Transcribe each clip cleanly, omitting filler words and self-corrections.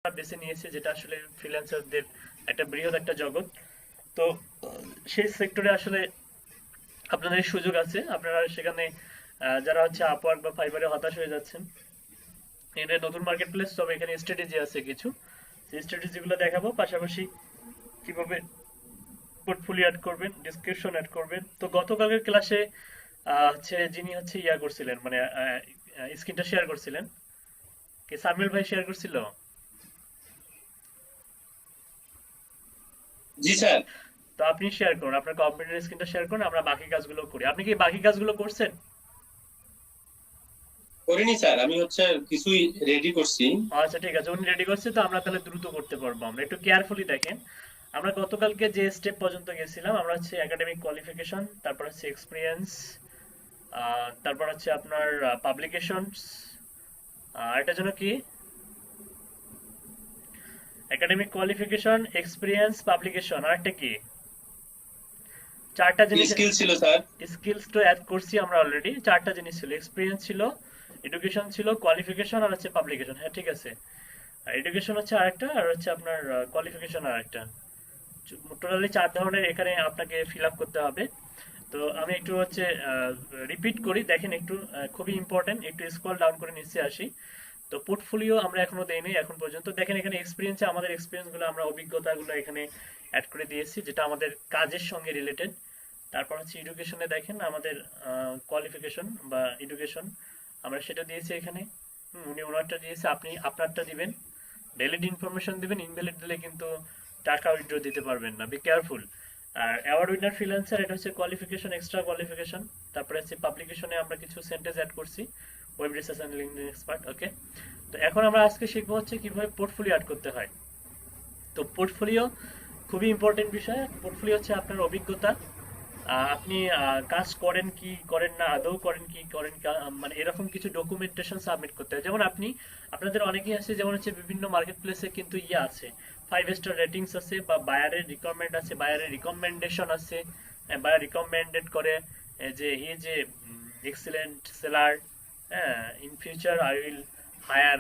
বেছে নিয়েছি, যেটা আসলে ফ্রিল্যান্সারদের একটা বৃহৎ একটা জগৎ। তো সেই সেক্টরে আসলে আপনাদের সুযোগ আছে। আপনারা সেখানে যারা হচ্ছে আপওয়ার্ক বা ফাইবারে হতাশ হয়ে যাচ্ছেন, এটা নতুন মার্কেট প্লেস, তবে এখানে স্ট্র্যাটেজি আছে কিছু, সেই স্ট্র্যাটেজি গুলো দেখাবো। পাশাপাশি কিভাবে পোর্টফোলিও অ্যাড করবেন, ডিসক্রিপশন অ্যাড করবেন। তো গতকালের ক্লাসে হচ্ছে যিনি হচ্ছে ইয়া করছিলেন, মানে স্ক্রিনটা শেয়ার করছিলেন, কি সামিল ভাই শেয়ার করছিল? জি স্যার। তো আপনি শেয়ার করুন, আপনার কম্পিউটার স্ক্রিনটা শেয়ার করুন, আমরা বাকি কাজগুলো করি। আপনি কি বাকি কাজগুলো করছেন? করিনি স্যার, আমি হচ্ছে কিছুই রেডি করছি। আচ্ছা ঠিক আছে, উনি রেডি করছে, তো আমরা তাহলে দ্রুত করতে পারবো। আমরা একটু কেয়ারফুলি দেখেন। আমরা গতকালকে যে স্টেপ পর্যন্ত গেছিলাম, আমরা হচ্ছে একাডেমিক কোয়ালিফিকেশন, তারপর হচ্ছে এক্সপিরিয়েন্স, তারপর হচ্ছে আপনার পাবলিকেশনস, এটার জন্য কি একাডেমিক কোয়ালিফিকেশন, এক্সপিরিয়েন্স, পাবলিকেশন, আর একটা কি, চারটা জিনিস। স্কিল ছিল স্যার। স্কিলস তো অ্যাড করছি আমরা অলরেডি। চারটা জিনিস ছিল, এক্সপিরিয়েন্স ছিল, এডুকেশন ছিল, কোয়ালিফিকেশন, আর হচ্ছে পাবলিকেশন। হ্যাঁ ঠিক আছে। এডুকেশন হচ্ছে আরেকটা, আর হচ্ছে আপনার কোয়ালিফিকেশন আরেকটা। টোটালি চার ধরনের এখানে আপনাকে ফিল আপ করতে হবে। তো আমি একটু হচ্ছে রিপিট করি, দেখেন একটু, খুবই ইম্পর্টেন্ট। একটু স্ক্রল ডাউন করে নিচে আসি। তো পোর্টফোলিও আমরা এখনো দেইনি এখন পর্যন্ত। দেখেন এখানে এক্সপিরিয়েন্সে আমাদের এক্সপিরিয়েন্স গুলো, আমরা অভিজ্ঞতাগুলো এখানে অ্যাড করে দিয়েছি, যেটা আমাদের কাজের সঙ্গে রিলেটেড। তারপর হচ্ছে এডুকেশনে দেখেন আমাদের কোয়ালিফিকেশন বা এডুকেশন, আমরা সেটা দিয়েছি এখানে। উনি ওনারটা দিয়েছে, আপনি আপনারটা দিবেন। ভ্যালিড ইনফরমেশন দিবেন, ইনভ্যালিড দিলে কিন্তু টাকা উইথড্র দিতে পারবেন না, বি কেয়ারফুল। আর অ্যাওয়ার্ড উইনার ফ্রিল্যান্সার, এটা হচ্ছে কোয়ালিফিকেশন, এক্সট্রা কোয়ালিফিকেশন। তারপরে হচ্ছে পাবলিকেশনে আমরা কিছু সেন্টেন্স অ্যাড করছি, web research and LinkedIn expert. Okay, তো এখন আমরা আজকে শিখবো হচ্ছে কিভাবে পোর্টফোলিও অ্যাড করতে হয়। তো পোর্টফোলিও খুবই ইম্পর্টেন্ট বিষয়। পোর্টফোলিও হচ্ছে আপনার অভিজ্ঞতা, আপনি কাজ করেন কি করেন না, আদৌ করেন কি করেন, মানে এরকম কিছু ডকুমেন্টেশন সাবমিট করতে হয়। যেমন আপনি, আপনাদের অনেকেই আছে, যেমন হচ্ছে বিভিন্ন মার্কেট প্লেসে কিন্তু ইয়ে আছে, 5 স্টার রেটিংস আছে, বা বায়ারের রিকমেন্ড আছে, বায়ারের রিকমেন্ডেশন আছে। বায়ার রিকমেন্ডেড করে যে হি যে এক্সিলেন্ট সেলার, হ্যাঁ, in future I will higher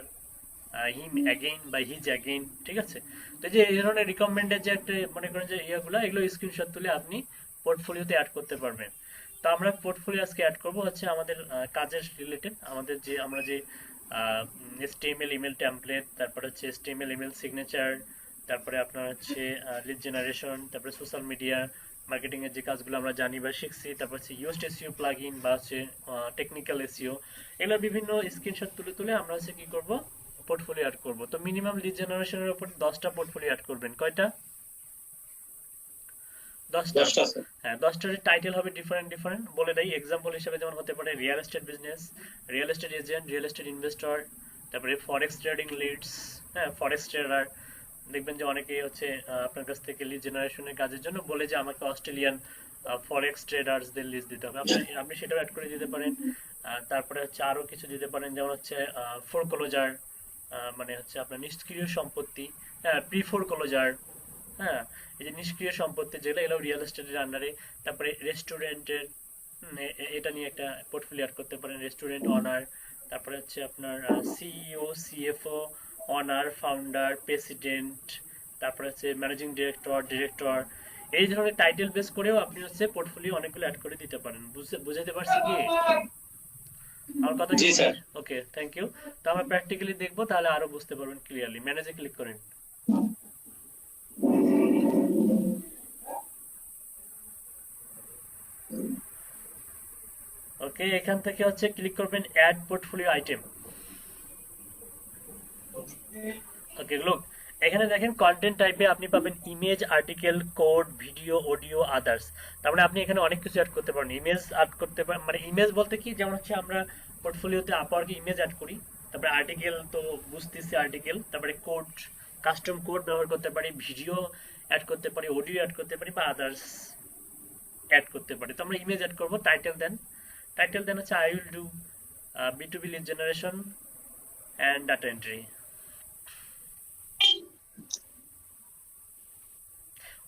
him again বা হিজ অ্যাগেইন, ঠিক আছে। তো যে এই ধরনের রিকমেন্ডেড যে একটা, মনে করেন যে ইয়েগুলো, এগুলো স্ক্রিনশট তুলে আপনি পোর্টফোলিওতে অ্যাড করতে পারবেন। তো আমরা পোর্টফোলিও আজকে অ্যাড করব হচ্ছে আমাদের কাজের রিলেটেড, আমাদের যে আমরা যে HTML ইমেল টেমপ্লেট, তারপর হচ্ছে HTML ইমেল সিগনেচার, তারপরে আপনার হচ্ছে লিড জেনারেশন, তারপরে সোশ্যাল মিডিয়া মার্কেটিং এর যে কাজগুলো আমরা জানি বা শিখছি, তারপর হচ্ছে ইউজড এসইও প্লাগইন বা হচ্ছে টেকনিক্যাল এসইও, এগুলো বিভিন্ন স্ক্রিনশট তুলে তুলে আমরা হচ্ছে কি করব, পোর্টফোলিও অ্যাড করব। তো মিনিমাম লিড জেনারেশনের উপর 10টা পোর্টফোলিও অ্যাড করবেন। কয়টা? 10টা। 10টা স্যার। হ্যাঁ, 10টার টাইটেল হবে ডিফারেন্ট ডিফারেন্ট, বলে দেই এক্সাম্পল হিসেবে। যেমন হতে পারে real estate business, real estate agent, real estate investor, তারপরে ফরেক্স ট্রেডিং লিডস, হ্যাঁ ফরেক্স ট্রেডার। দেখবেন যে অনেকেই হচ্ছে আপনার কাছ থেকে লিড জেনারেশনের কাজের জন্য বলে যে আমাকে অস্ট্রেলিয়ান ফরেক্স ট্রেডার্সদের লিস্ট দিতে হবে, আপনি আপনি সেটাও অ্যাড করে দিতে পারেন। তারপরে হচ্ছে আরো কিছু দিতে পারেন, যেমন হচ্ছে ফোরক্লোজার, মানে হচ্ছে আপনার নিষ্ক্রিয় সম্পত্তি, হ্যাঁ প্রি ফোরক্লোজার, হ্যাঁ এই যে নিষ্ক্রিয় সম্পত্তি যেগুলো, এগুলো রিয়েল এস্টেটের আন্ডারে। তারপরে রেস্টুরেন্টের, এটা নিয়ে একটা পোর্টফোলিও অ্যাড করতে পারেন, রেস্টুরেন্ট অনার। তারপরে হচ্ছে আপনার CEO, CFO, honour, founder, president, তারপরে হচ্ছে ম্যানেজিং ডিরেক্টর, ডিরেক্টর। এই ধরনের টাইটেল বেস করেও আপনি হচ্ছে পোর্টফোলিও অনেকগুলো অ্যাড করে দিতে পারেন। বুঝাতে পারছি কি? আমার কথা কি ji sir. Clear? Okay, thank you. তো আমরা প্র্যাকটিক্যালি দেখবো, তাহলে আরো বুঝতে পারবেন ক্লিয়ারলি। ম্যানেজে ক্লিক করেন। ওকে, এখান থেকে হচ্ছে ক্লিক করবেন add portfolio item. Okay look, এখানে দেখেন কন্টেন্ট টাইপে আপনি পাবেন image, article, code, video, audio, others. তার মানে আপনি এখানে অনেক কিছু অ্যাড করতে পারেন। ইমেজ অ্যাড করতে পারেন, মানে ইমেজ বলতে কি, যেমন হচ্ছে আমরা পোর্টফোলিওতে আপওয়ার্কে ইমেজ অ্যাড করি। তারপরে আর্টিকেল তো বুঝতেছি আর্টিকেল, তারপরে কোড, কাস্টম কোড ব্যবহার করতে পারি, ভিডিও অ্যাড করতে পারি, অডিও অ্যাড করতে পারি, বা আদার্স অ্যাড করতে পারি। তো আমরা ইমেজ অ্যাড করবো। টাইটেল দেন, টাইটেল দেন হচ্ছে I will do B2B lead generation and data entry.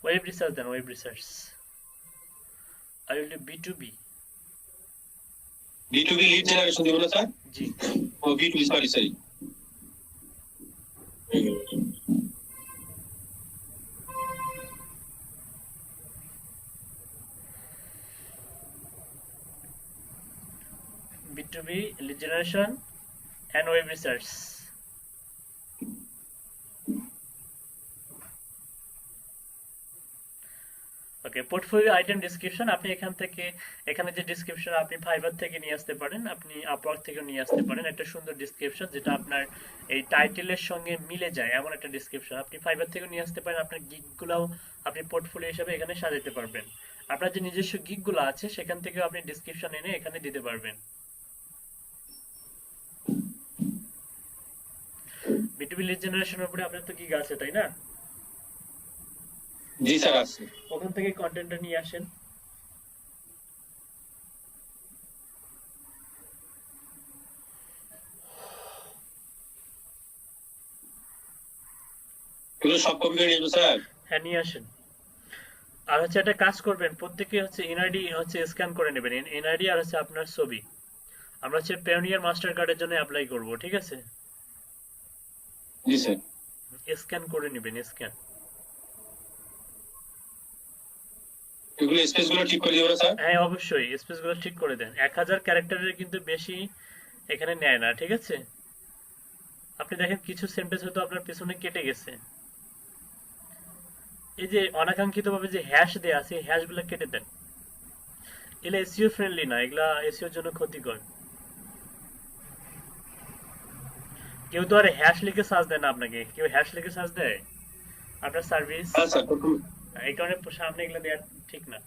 Web research দেন, web research. I will do B2B। B2B lead generation দিব না স্যার? জি। ও B2B, sorry sorry. B2B lead generation and web research. Okay, portfolio item description আপনি এখান থেকে, এখানে যে ডেসক্রিপশন আপনি ফাইবার থেকে নিয়ে আসতে পারেন, আপনি আপওয়ার্ক থেকে নিয়ে আসতে পারেন একটা সুন্দর ডেসক্রিপশন যেটা আপনার এই টাইটেলের সঙ্গে মিলে যায় এমন একটা ডেসক্রিপশন আপনি ফাইবার থেকে নিয়ে আসতে পারেন। আপনার গিগগুলোও আপনি পোর্টফোলিও হিসেবে এখানে সাজাতে পারবেন। আপনার যে নিজস্ব গিগগুলো আছে সেখান থেকেও আপনি ডেসক্রিপশন এনে এখানে দিতে পারবেন। বিটুবি লিড জেনারেশনের উপরে আপনার তো গিগ আছে তাই না? জি স্যার আছে। ওখান থেকে কন্টেন্টটা নিয়ে আসেন। এগুলো সব কপি করে নিয়ে স্যার? হ্যাঁ, নিয়ে আসেন। আর হচ্ছে একটা কাজ করবেন, প্রত্যেকে হচ্ছে এনআইডি হচ্ছে স্ক্যান করে নেবেন, এনআইডি আর হচ্ছে আপনার ছবি। আমরা হচ্ছে পেওনিয়ার মাস্টার কার্ডের জন্য অ্যাপ্লাই করব, ঠিক আছে? জি স্যার। স্ক্যান করে নেবেন, স্ক্যান। এগুলো স্পেস গুলো ঠিক করে দিব না স্যার? হ্যাঁ অবশ্যই, স্পেস গুলো ঠিক করে দেন। 1000 ক্যারেক্টারের কিন্তু বেশি এখানে নেয় না, ঠিক আছে? আপনি দেখেন কিছু সেন্টেন্স হয়তো আপনার পেছনে কেটে গেছে, এই যে অনাকাঙ্ক্ষিত ভাবে যে হ্যাশ দেয়া আছে হ্যাশ গুলো কেটে দেন। এগুলা এসইও ফ্রেন্ডলি না, এগুলা এসইওর জন্য ক্ষতিকর। কেউ তো আর হ্যাশ লিখে সার্চ দেয় না আপনাকে, কেউ হ্যাশ লিখে সার্চ দেয় আপনার সার্ভিস? হ্যাঁ স্যার। এই কারণে সামনে এগুলো দেওয়া ঠিক না।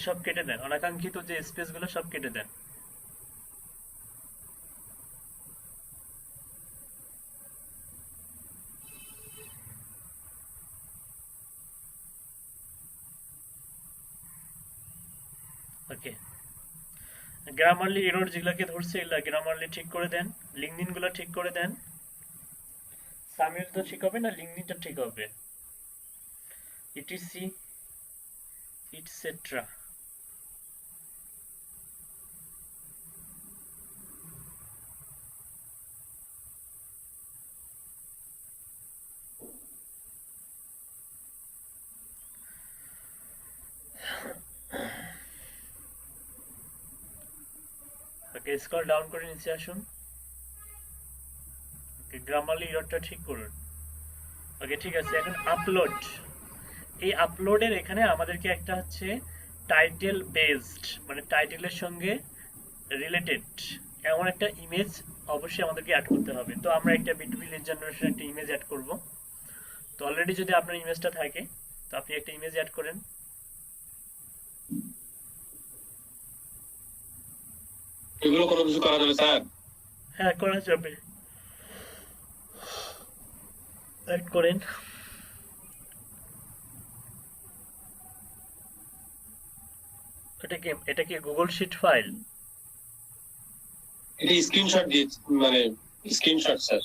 সব কেটে দেন, অনাকাঙ্ক্ষিত যে স্পেস গুলো সব কেটে দেন। ওকে, গ্রামারলি এরর যেগুলোকে ধরছে এগুলা গ্রামারলি ঠিক করে দেন, লিঙ্কডিন গুলো ঠিক করে দেন। সামিল তো ঠিক হবে না, লিঙ্কডিনটা ঠিক হবে। ETC etcetera. Okay, scroll down করে নিচে আসুন। ওকে, গ্রামারলি এররটা ঠিক করুন। ওকে ঠিক আছে, এখন আপলোড। এই আপলোডের এখানে আমাদেরকে একটা হচ্ছে টাইটেল বেসড, মানে টাইটেলের সঙ্গে রিলেটেড এমন একটা ইমেজ অবশ্যই আমাদেরকে অ্যাড করতে হবে। তো আমরা একটা বিটুবি লিড জেনারেশন একটা ইমেজ অ্যাড করব। তো অলরেডি যদি আপনার ইমেজটা থাকে তো আপনি একটা ইমেজ অ্যাড করেন। এগুলো কোনো কিছু করা যাবে স্যার? হ্যাঁ করা যাবে, অ্যাড করেন। এটা কি গুগল শিট ফাইল? এটা স্ক্রিনশট দিয়ে, মানে স্ক্রিনশট স্যার।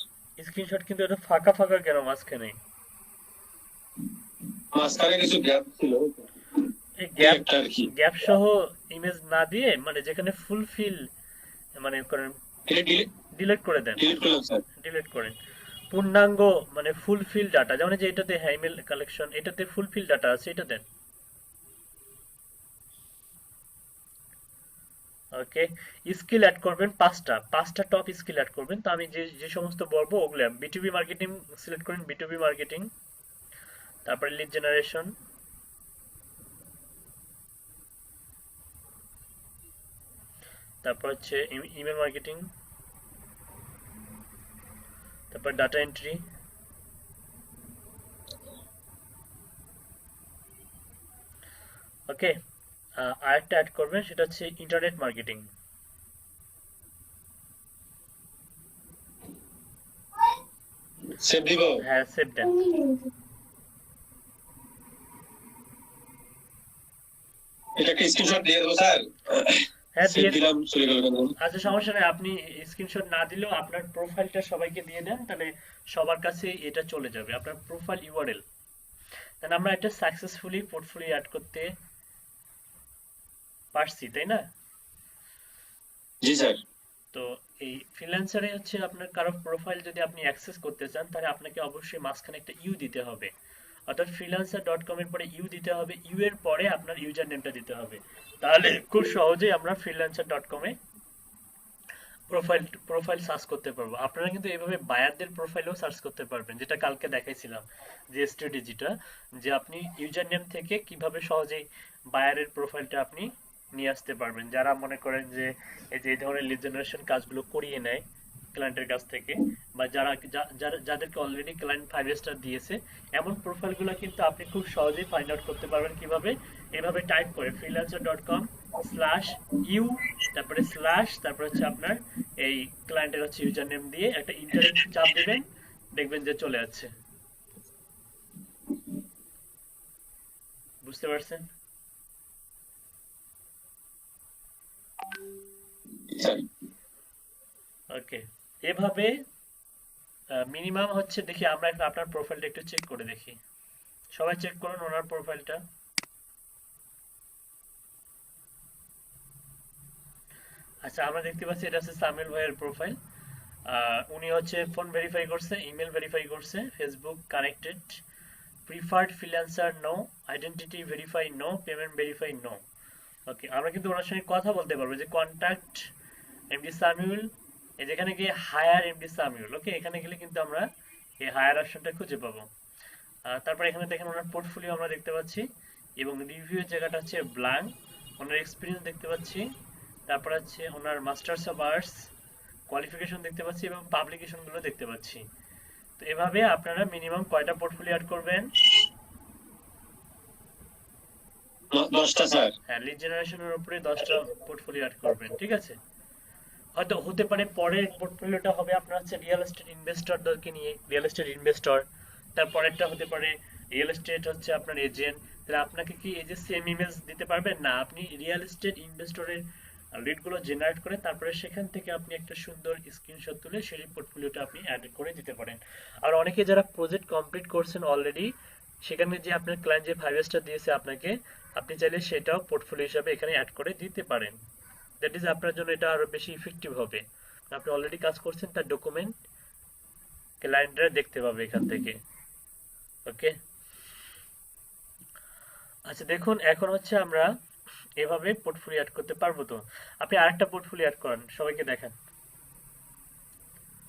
স্ক্রিনশট কিন্তু এটা ফাঁকা ফাঁকা কেন মাঝখানে? মাঝখানে কিছু গ্যাপ ছিল, এই গ্যাপ, একটা আর কি। গ্যাপ সহ ইমেজ না দিয়ে, মানে যেখানে ফুলফিল মানে করেন, এটা ডিলিট করে দেন, ডিলিট করলাম স্যার। ডিলিট করেন। পূর্ণাঙ্গ মানে ফুলফিল ডাটা, যেমন যে এটাতে হ্যাঁ ইমেল কালেকশন, এটাতে ফুলফিল ডাটা আছে, এটা দেন। ওকে, স্কিল অ্যাড করবেন পাঁচটা টপ স্কিল অ্যাড করবেন। তো আমি যে যে সমস্ত বলবো ওগুলো বিটুবি মার্কেটিং সিলেক্ট করেন, বিটুবি মার্কেটিং, তারপরে লিড জেনারেশন, তারপর হচ্ছে ইমেল মার্কেটিং, তারপর ডাটা এন্ট্রি, ওকে। আরেকটা অ্যাড করবেন, সেটা হচ্ছে ইন্টারনেট মার্কেটিং। সেভ দিব। হ্যাঁ, সেভ দেন। এটা একটা স্ক্রিনশট দিয়ে দেবো স্যার। হ্যাঁ, সেভ দিয়ে দিলাম, চলে গেল কেন? আচ্ছা, সমস্যা নেই, আপনি স্ক্রিনশট না দিলেও আপনার প্রোফাইলটা সবাইকে দিয়ে দেন, তাহলে সবার কাছে এটা চলে যাবে, আপনার প্রোফাইল ইউআরএল। তাহলে আমরা একটা সাকসেসফুলি পোর্টফোলিও অ্যাড করতে পারছি, তাই না? জি স্যার। তো এই ফ্রিল্যান্সারে হচ্ছে আপনার কারো প্রোফাইল যদি আপনি অ্যাক্সেস করতে চান, তাহলে আপনাকে অবশ্যই মাঝখানে একটা ইউ দিতে হবে। অর্থাৎ freelancer.com এর পরে ইউ দিতে হবে, ইউ এর পরে আপনার ইউজার নেমটা দিতে হবে। তাহলে খুব সহজেই আমরা freelancer.com এ প্রোফাইল সার্চ করতে পারবো। আপনারা কিন্তু এইভাবে বায়ারদের প্রোফাইলও সার্চ করতে পারবেন, যেটা কালকে দেখাইছিলাম যে স্ট্র্যাটেজিটা, যে আপনি ইউজার নেম থেকে কিভাবে সহজেই বায়ারের প্রোফাইলটা আপনি নিয়ে আসতে পারবেন, যারা মনে করেন যে এই ধরনের লিড জেনারেশন কাজগুলো করিয়ে নেয় ক্লায়েন্টের কাছ থেকে, বা যাদেরকে অলরেডি ক্লায়েন্ট 5 স্টার দিয়েছে, এমন প্রোফাইলগুলো কিন্তু আপনি খুব সহজেই ফাইন্ড আউট করতে পারবেন। কিভাবে? এভাবে টাইপ করে freelancer.com/ইউ, তারপরে স্ল্যাশ, তারপর হচ্ছে আপনার এই ক্লায়েন্টের হচ্ছে ইউজার নেম দিয়ে একটা ইন্টারেক্ট চাপ দিবেন, দেখবেন যে চলে যাচ্ছে। বুঝতে পারছেন? স্যার ওকে, এভাবে মিনিমাম হচ্ছে, দেখি আমরা এখন আপনার প্রোফাইলটা একটু চেক করে দেখি। সবাই চেক করুন ওনার প্রোফাইলটা। আচ্ছা, আমরা দেখতে পাচ্ছি এটা হচ্ছে সামিল ভাইয়ের প্রোফাইল। উনি হচ্ছে ফোন ভেরিফাই করছে, ইমেল ভেরিফাই করছে, Facebook connected, preferred freelancer no, identity verify no, payment verify no. Okay, আমরা কিন্তু ওনার সঙ্গে কথা বলতে পারবো, যে কন্ট্যাক্ট এমডি সামিউল, এই যেখানে গিয়ে হায়ার এমডি সামিউল। ওকে, এখানে গেলে কিন্তু আমরা এই হায়ার অপশনটা খুঁজে পাবো। তারপর এখানে দেখেন ওনার পোর্টফোলিও আমরা দেখতে পাচ্ছি, এবং রিভিউ জায়গাটা হচ্ছে ব্ল্যাঙ্ক। ওনার এক্সপিরিয়েন্স দেখতে পাচ্ছি, তারপর হচ্ছে ওনার মাস্টার্স অফ আর্টস কোয়ালিফিকেশন দেখতে পাচ্ছি, এবং পাবলিকেশন গুলো দেখতে পাচ্ছি। তো এভাবে আপনারা মিনিমাম কয়টা পোর্টফোলিও অ্যাড করবেন? 10টা স্যার। হ্যাঁ, লিড জেনারেশনের উপরে 10টা পোর্টফোলিও অ্যাড করবেন, ঠিক আছে? হয়তো হতে পারে পরের পোর্টফোলিওটা হবে আপনার হচ্ছে রিয়েল এস্টেট ইনভেস্টরদেরকে নিয়ে, রিয়েল এস্টেট ইনভেস্টর। তারপরেরটা হতে পারে রিয়েল এস্টেট হচ্ছে আপনার এজেন্ট। তাহলে আপনাকে কি এই যে সেম ইমেজ দিতে পারবেন না, আপনি রিয়েল এস্টেট ইনভেস্টরের লিডগুলো জেনারেট করে তারপরে সেখান থেকে আপনি একটা সুন্দর স্ক্রিনশট তুলে সেই পোর্টফোলিওটা আপনি অ্যাড করে দিতে পারেন। আর অনেকে যারা প্রজেক্ট কমপ্লিট করছেন অলরেডি, সেখানে যে আপনার ক্লায়েন্ট যে 5 স্টার দিয়েছে আপনাকে, আপনি চাইলে সেটাও পোর্টফোলিও হিসাবে এখানে অ্যাড করে দিতে পারেন। দ্যাট ইজ আপনার জন্য এটা আরো বেশি ইফেক্টিভ হবে। আপনি অলরেডি কাজ করছেন, তার ডকুমেন্ট ক্লায়েন্টরা দেখতে পাবে এখান থেকে। ওকে, আচ্ছা দেখুন, এখন হচ্ছে আমরা এভাবে পোর্টফোলিও অ্যাড করতে পারবো। তো আপনি আরেকটা পোর্টফোলিও অ্যাড করেন, সবাইকে দেখান।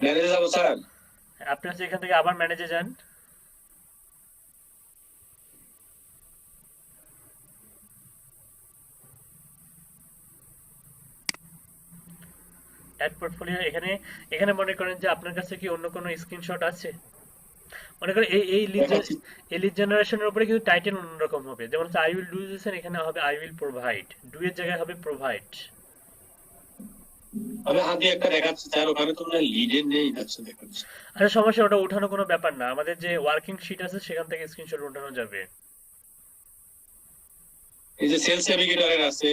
ম্যানেজে যাবো স্যার। আপনি হচ্ছে এখান থেকে আবার ম্যানেজে যান। অ্যাড পোর্টফোলিও, এখানে এখানে মনে করেন যে আপনার কাছে কি অন্য কোনো স্ক্রিনশট আছে? মনে করেন এই দেখাচ্ছি। লিড জেনারেশনের উপরে কিন্তু টাইটেল অন্যরকম হবে। যেমন হচ্ছে আই উইল ডু দিস, এখানে হবে আই উইল প্রোভাইড, ডু এর জায়গায় হবে প্রোভাইড। আমি হাত দিয়ে একটা দেখাচ্ছি স্যার, ওখানে তো মনে লিডের নেই, আচ্ছা দেখাচ্ছি। আরে সমস্যা, ওটা ওঠানো কোনো ব্যাপার না, আমাদের যে ওয়ার্কিং শিট আছে সেখান থেকে স্ক্রিনশট ওঠানো যাবে। এই যে সেলস নেভিগেটরের আছে।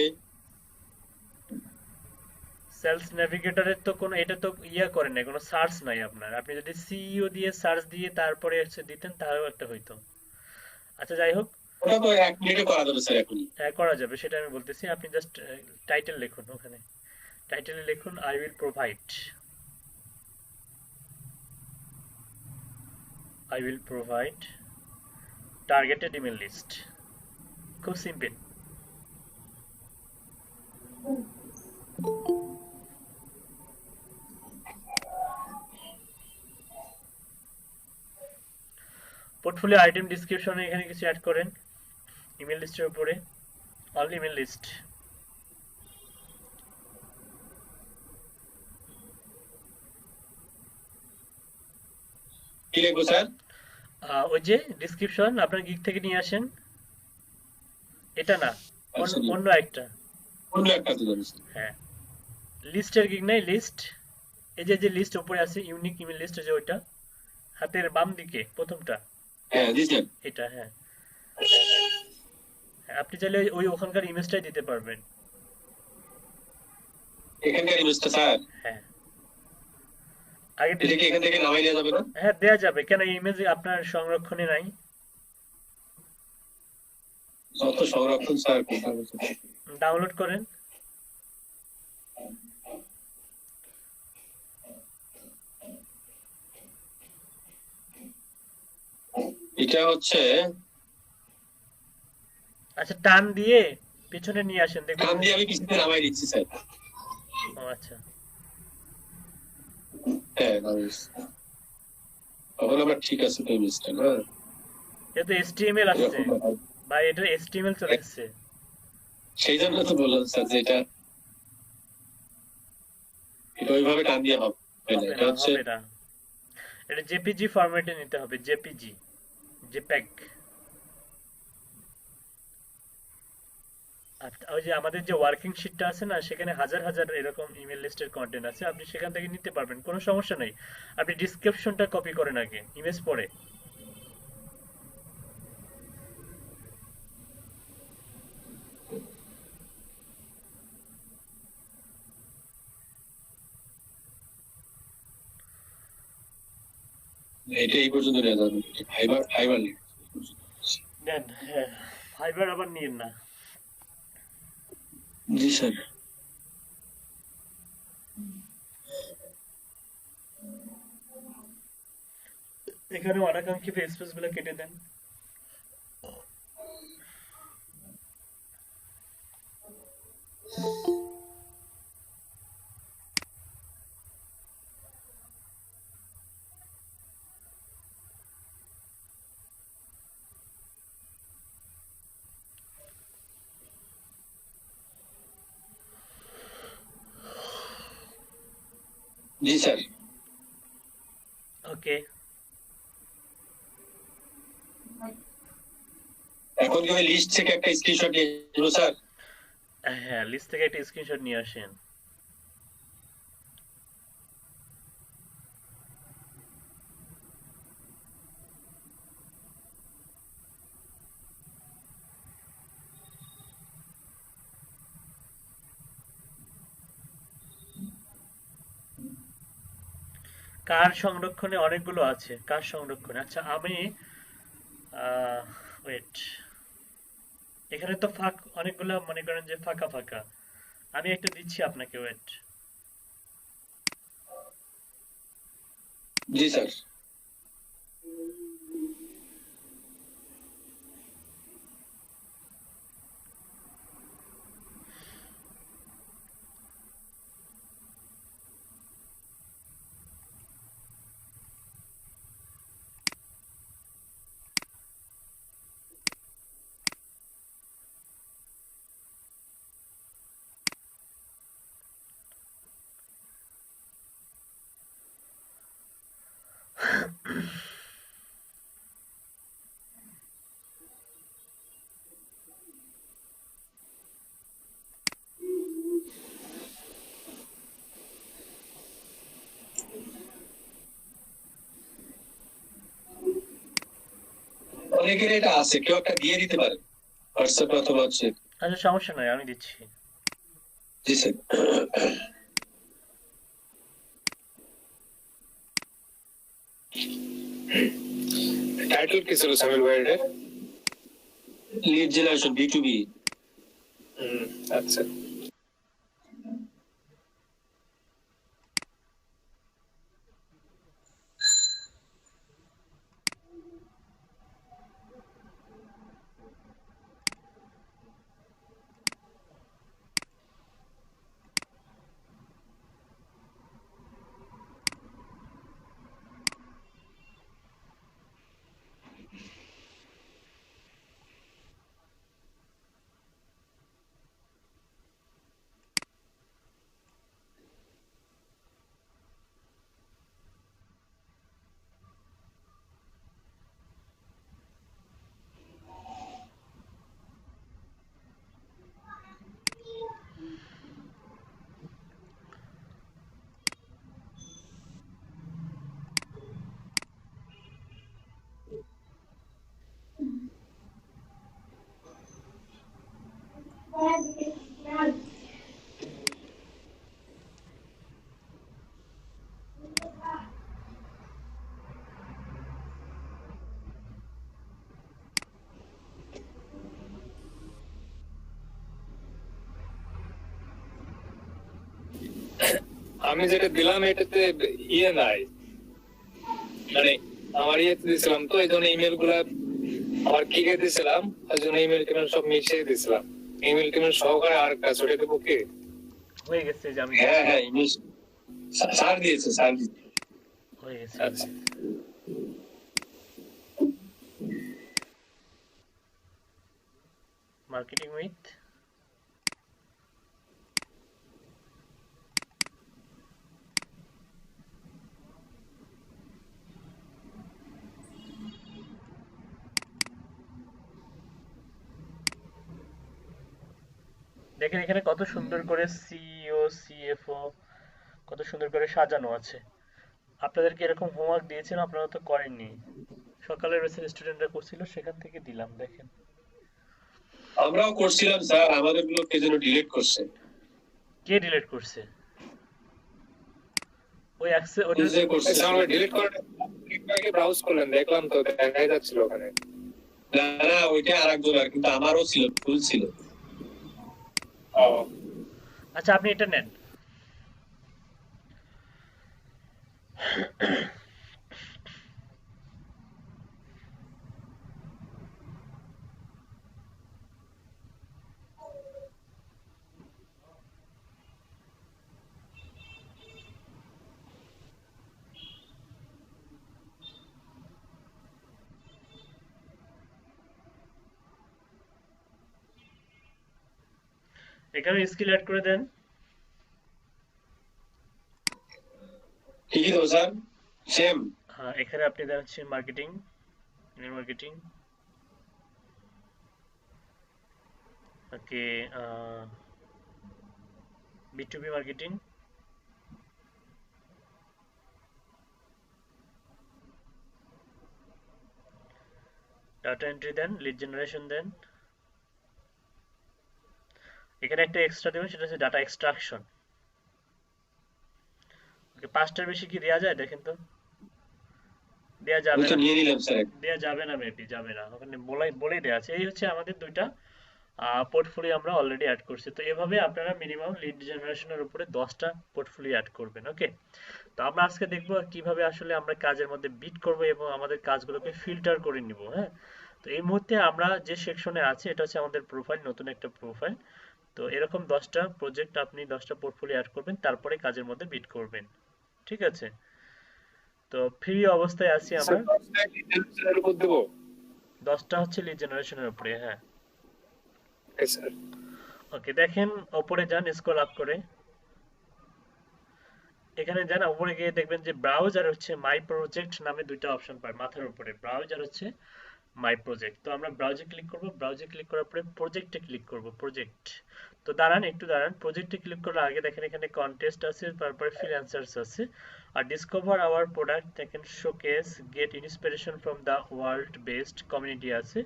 সেলস নেভিগেটরের তো কোনো, এটা তো ইয়া করে নাই, কোনো সার্চ নাই আপনার। আপনি যদি সিইও দিয়ে সার্চ দিয়ে তারপরে হচ্ছে দিতেন তাহলেও একটা হইতো। আচ্ছা, যাই হোক, ওটা তো 1 মিনিটে করা যাবে স্যার এখনই। হ্যাঁ করা যাবে, সেটা আমি বলতেছি। আপনি জাস্ট টাইটেল লিখুন, ওখানে টাইটেলে লিখুন I will provide, I will provide targeted email list. খুব সিম্পল। পোর্টফোলিও আইটেম ডিসক্রিপশনে এখানে কিছু অ্যাড করেন ইমেল লিস্টের উপরে, অল ইমেল লিস্ট। কি লিখবো স্যার? ওই যে ডিসক্রিপশন আপনার গিগ থেকে নিয়ে আসেন, এটা না, আচ্ছা অন্য একটা। অন্য একটা তো যাবে স্যার। হ্যাঁ, লিস্টের গিগ নাই, লিস্ট। এই যে যে লিস্ট উপরে আছে, ইউনিক ইমেল লিস্ট, যে ওইটা হাতের বাম দিকে প্রথমটা, হ্যাঁ জি স্যার। এটা। হ্যাঁ, হ্যাঁ, আপনি চাইলে ওই ওখানকার ইমেজটাই দিতে পারবেন। এখানকার ইমেজটা স্যার, হ্যাঁ, আগে এটা কি এখান থেকে নামাই নেওয়া যাবে না? হ্যাঁ, দেয়া যাবে। কেন, ইমেজ আপনার সংরক্ষণে নাই? যত সংরক্ষণ স্যার কোথায় বলছেন? ডাউনলোড করেন। এটা হচ্ছে আচ্ছা, টান দিয়ে পেছনে নিয়ে আসেন, দেখুন। কান দিয়ে আমি পিছনে নামাই দিচ্ছি স্যার। ও আচ্ছা, হ্যাঁ নামাইছি। তখন আবার ঠিক আছে তো ইমেজটা না? এটা তো HTML আসছে এরকম ব্যাপার। ভাই, এটা HTML চলে এসছে। সেই জন্য তো বললাম স্যার যে এটা এটা ওইভাবে টান দিয়ে হবে না, হবে এটা না, হচ্ছে হবে না। এটা জেপিজি ফরম্যাটে নিতে হবে, জেপিজি, জেপ্যাগ। ওই যে আমাদের যে ওয়ার্কিং শিটটা আছে না, সেখানে হাজার হাজার এরকম ইমেল লিস্টের কন্টেন্ট আছে, আপনি সেখান থেকে নিতে পারবেন, কোনো সমস্যা নেই। আপনি ডিসক্রিপশনটা কপি করেন আগে, ইমেজ পরে। এটা এই পর্যন্ত নেওয়া যাবে। ফাইবার ফাইবার নেই। দেন, হ্যাঁ, ফাইবার আবার নিয়েন না। জি স্যার। এখানে অনাকাঙ্ক্ষিত স্পেস গুলো কেটে দেন। জি স্যার। ওকে, এখন কি ওই লিস্ট থেকে একটা স্ক্রিনশট নিয়ে নেবো স্যার? হ্যাঁ, লিস্ট থেকে একটা স্ক্রিনশট নিয়ে আসেন। কার সংরক্ষণে অনেকগুলো আছে, কার সংরক্ষণে। আচ্ছা, আমি ওয়েট, এখানে তো অনেকগুলো, মনে করেন যে ফাঁকা ফাঁকা। আমি একটা দিচ্ছি আপনাকে, ওয়েট। জি স্যার। অনেকের এটা আছে, কেউ একটা দিয়ে দিতে পারে হোয়াটসঅ্যাপ অথবা হচ্ছে। আচ্ছা, সমস্যা নাই, আমি দিচ্ছি। জি স্যার। টাইটেল কি ছিল সামিল ভাই এটা? Lead generation B2B। আচ্ছা। আমি যেটা দিলাম এটাতে ইয়ে নাই, মানে আমার ইয়ে দিয়েছিলাম তো এই জন্য ইমেল গুলা আবার কিকে দিয়েছিলাম, এই জন্য ইমেল টিমেল সব মিশিয়ে দিয়েছিলাম। ইমেল টিমেল সহকারে আর একটা ছোট দেবো কি? হয়ে গেছে, যে আমি হ্যাঁ হ্যাঁ ইংলিশ স্যার দিয়েছে, স্যার দিয়েছে। হয়ে গেছে। আচ্ছা মার্কেটিং উইথ দেখেন এখানে কত সুন্দর করে সিইও সিএফও কত সুন্দর করে সাজানো আছে। আপনাদেরকে এরকম হোমওয়ার্ক দিয়েছেন, আপনারা তো করেননি। সকালে রয়েছে স্টুডেন্টরা করছিল, সেখান থেকে দিলাম। দেখেন আমরাও করছিলাম স্যার, আমাদের গুলো কে যেন ডিলিট করছে। কে ডিলিট করছে? ওই অ্যাক্সেস ওটা নিজে করছে। আমরা ডিলিট করে একটু ব্রাউজ করলেন, দেখলাম তো দেখাই যাচ্ছিল ওখানে। না না ওইটা আরেকজনের, কিন্তু আমারও ছিল, ফুল ছিল। ও আচ্ছা আপনি এটা নেন। এখানে স্কিল অ্যাড করে দেন। কি কি দেবো স্যার? সেম। হ্যাঁ, এখানে আপনি দেন হচ্ছে মার্কেটিং, মার্কেটিং। ওকে, B2B মার্কেটিং, ডাটা এন্ট্রি দেন, লিড জেনারেশন দেন। এখানে একটা এক্সট্রা দেবেন, সেটা হচ্ছে ডাটা এক্সট্রাকশন। ওকে, 5টার বেশি কি দেওয়া যায় দেখেন তো? দেওয়া যাবে আমি তো না, নিয়ে নিলাম স্যার। দেওয়া যাবে না, মেবি যাবে না। ওখানে বলেই দেওয়া আছে। এই হচ্ছে আমাদের দুইটা পোর্টফোলিও আমরা অলরেডি অ্যাড করছি। তো এভাবে আপনারা মিনিমাম লিড জেনারেশনের উপরে 10টা পোর্টফোলিও অ্যাড করবেন। ওকে, তো আমরা আজকে দেখবো কিভাবে আসলে আমরা কাজের মধ্যে বিট করব এবং আমাদের কাজগুলোকে ফিল্টার করে নিব। হ্যাঁ, তো এই মুহূর্তে আমরা যে সেকশনে আছি এটা হচ্ছে আমাদের প্রোফাইল, নতুন একটা প্রোফাইল। তো এরকম 10টা প্রজেক্ট আপনি 10টা পোর্টফোলিও অ্যাড করবেন, তারপরে কাজের মধ্যে বিট করবেন। ঠিক আছে, তো ফ্রি অবস্থায় আছি আমরা। এর উপর দেবো। 10টা হচ্ছে লিড জেনারেশনের উপরে। হ্যাঁ, ওকে স্যার। ওকে, দেখেন ওপরে যান, স্ক্রল আপ করে এখানে যান। উপরে গিয়ে দেখবেন যে ব্রাউজ আর হচ্ছে মাই প্রজেক্ট নামে দুইটা অপশন পায় মাথার উপরে, ব্রাউজ আর হচ্ছে মাই প্রজেক্ট। তো আমরা ব্রাউজে ক্লিক করব, ব্রাউজে ক্লিক করার পরে প্রজেক্টে ক্লিক করব, প্রজেক্ট। তো দাঁড়ান, একটু দাঁড়ান। প্রজেক্টে ক্লিক করার আগে দেখেন এখানে কন্টেস্ট আছে, তারপরে ফ্রিল্যান্সার্স আছে, আর ডিসকভার আওয়ার প্রোডাক্ট, দেখেন showcase, get inspiration from the world best community আছে,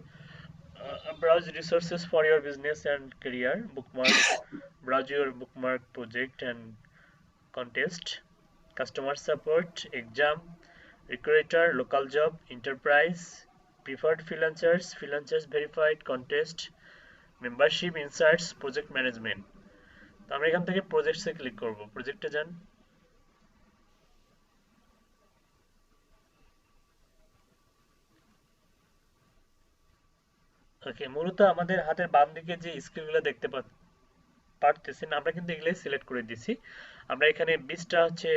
browse resources for your business and career, bookmark, browse your bookmark project and contest, customer support, exam, recruiter, local job, enterprise, preferred freelancers, freelancers verified, contest, membership, insights, project management। তো আমরা এখান থেকে প্রজেক্টসে click করব, প্রজেক্টে যান। ওকে, মূলত আমাদের হাতের বাম দিকে যে স্ক্রিনগুলো দেখতে পারতেছেন, আমরা কিন্তু এগুলো সিলেক্ট করে দিছি। আমরা এখানে 20টা হচ্ছে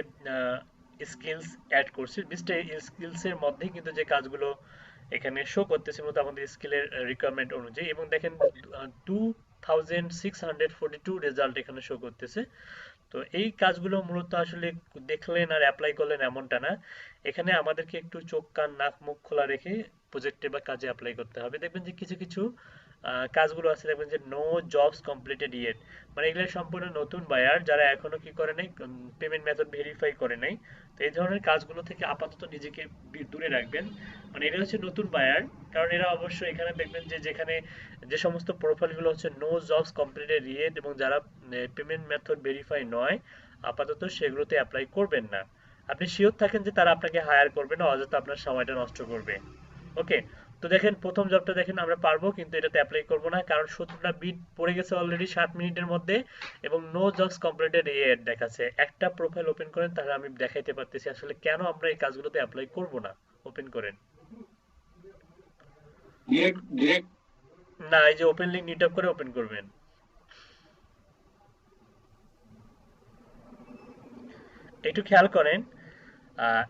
স্কিলস অ্যাড করছি। 20টা স্কিলসের মধ্যে কিন্তু যে কাজগুলো এখানে শো করতেছে মূলত আমাদের স্কিলের রিকোয়ারমেন্ট অনুযায়ী, এবং দেখেন 2642 রেজাল্ট এখানে শো করতেছে। তো এই কাজগুলো মূলত আসলে দেখলেন আর অ্যাপ্লাই করলেন এমনটা না, এখানে আমাদেরকে একটু চোখ কান নাক মুখ খোলা রেখে প্রজেক্টে বা কাজে অ্যাপ্লাই করতে হবে। দেখবেন যে কিছু কিছু কাজগুলো আছে, দেখবেন যে নো জবস কমপ্লিটেড ইয়েট, মানে এগুলো সম্পূর্ণ নতুন বায়ার যারা এখনো কি করে নাই, পেমেন্ট মেথড ভেরিফাই করে নাই। তো এই ধরনের কাজগুলো থেকে আপাতত নিজেকে দূরে রাখবেন। মানে এটা হচ্ছে নতুন বায়ার, কারণ এরা অবশ্যই এখানে দেখবেন যে যেখানে যে সমস্ত প্রোফাইলগুলো হচ্ছে নো জবস কমপ্লিটেড ইয়েট এবং যারা পেমেন্ট মেথড ভেরিফাই নয়, আপাতত সেগুলোতে অ্যাপ্লাই করবেন না। আপনি শিওর থাকেন যে তারা আপনাকে হায়ার করবে না, অযথা আপনার সময়টা নষ্ট করবে। ওকে, তো তো দেখেন প্রথম জবটা দেখেন আমরা পারবো, কিন্তু এটাতে অ্যাপ্লাই করব না, কারণ 17টা বিট পড়ে গেছে অলরেডি 60 মিনিটের মধ্যে, এবং নো জবস কমপ্লিটেড এই অ্যাড দেখাচ্ছে। একটা প্রোফাইল ওপেন করেন, তাহলে আমি দেখাইতে পারতেছি আসলে কেন আমরা এই কাজগুলোতে অ্যাপ্লাই করব না। ওপেন করেন। ডিরেক্ট ডিরেক্ট না, এই যে ওপেন লিংক নিট আপ করে ওপেন করবেন। একটু খেয়াল করেন,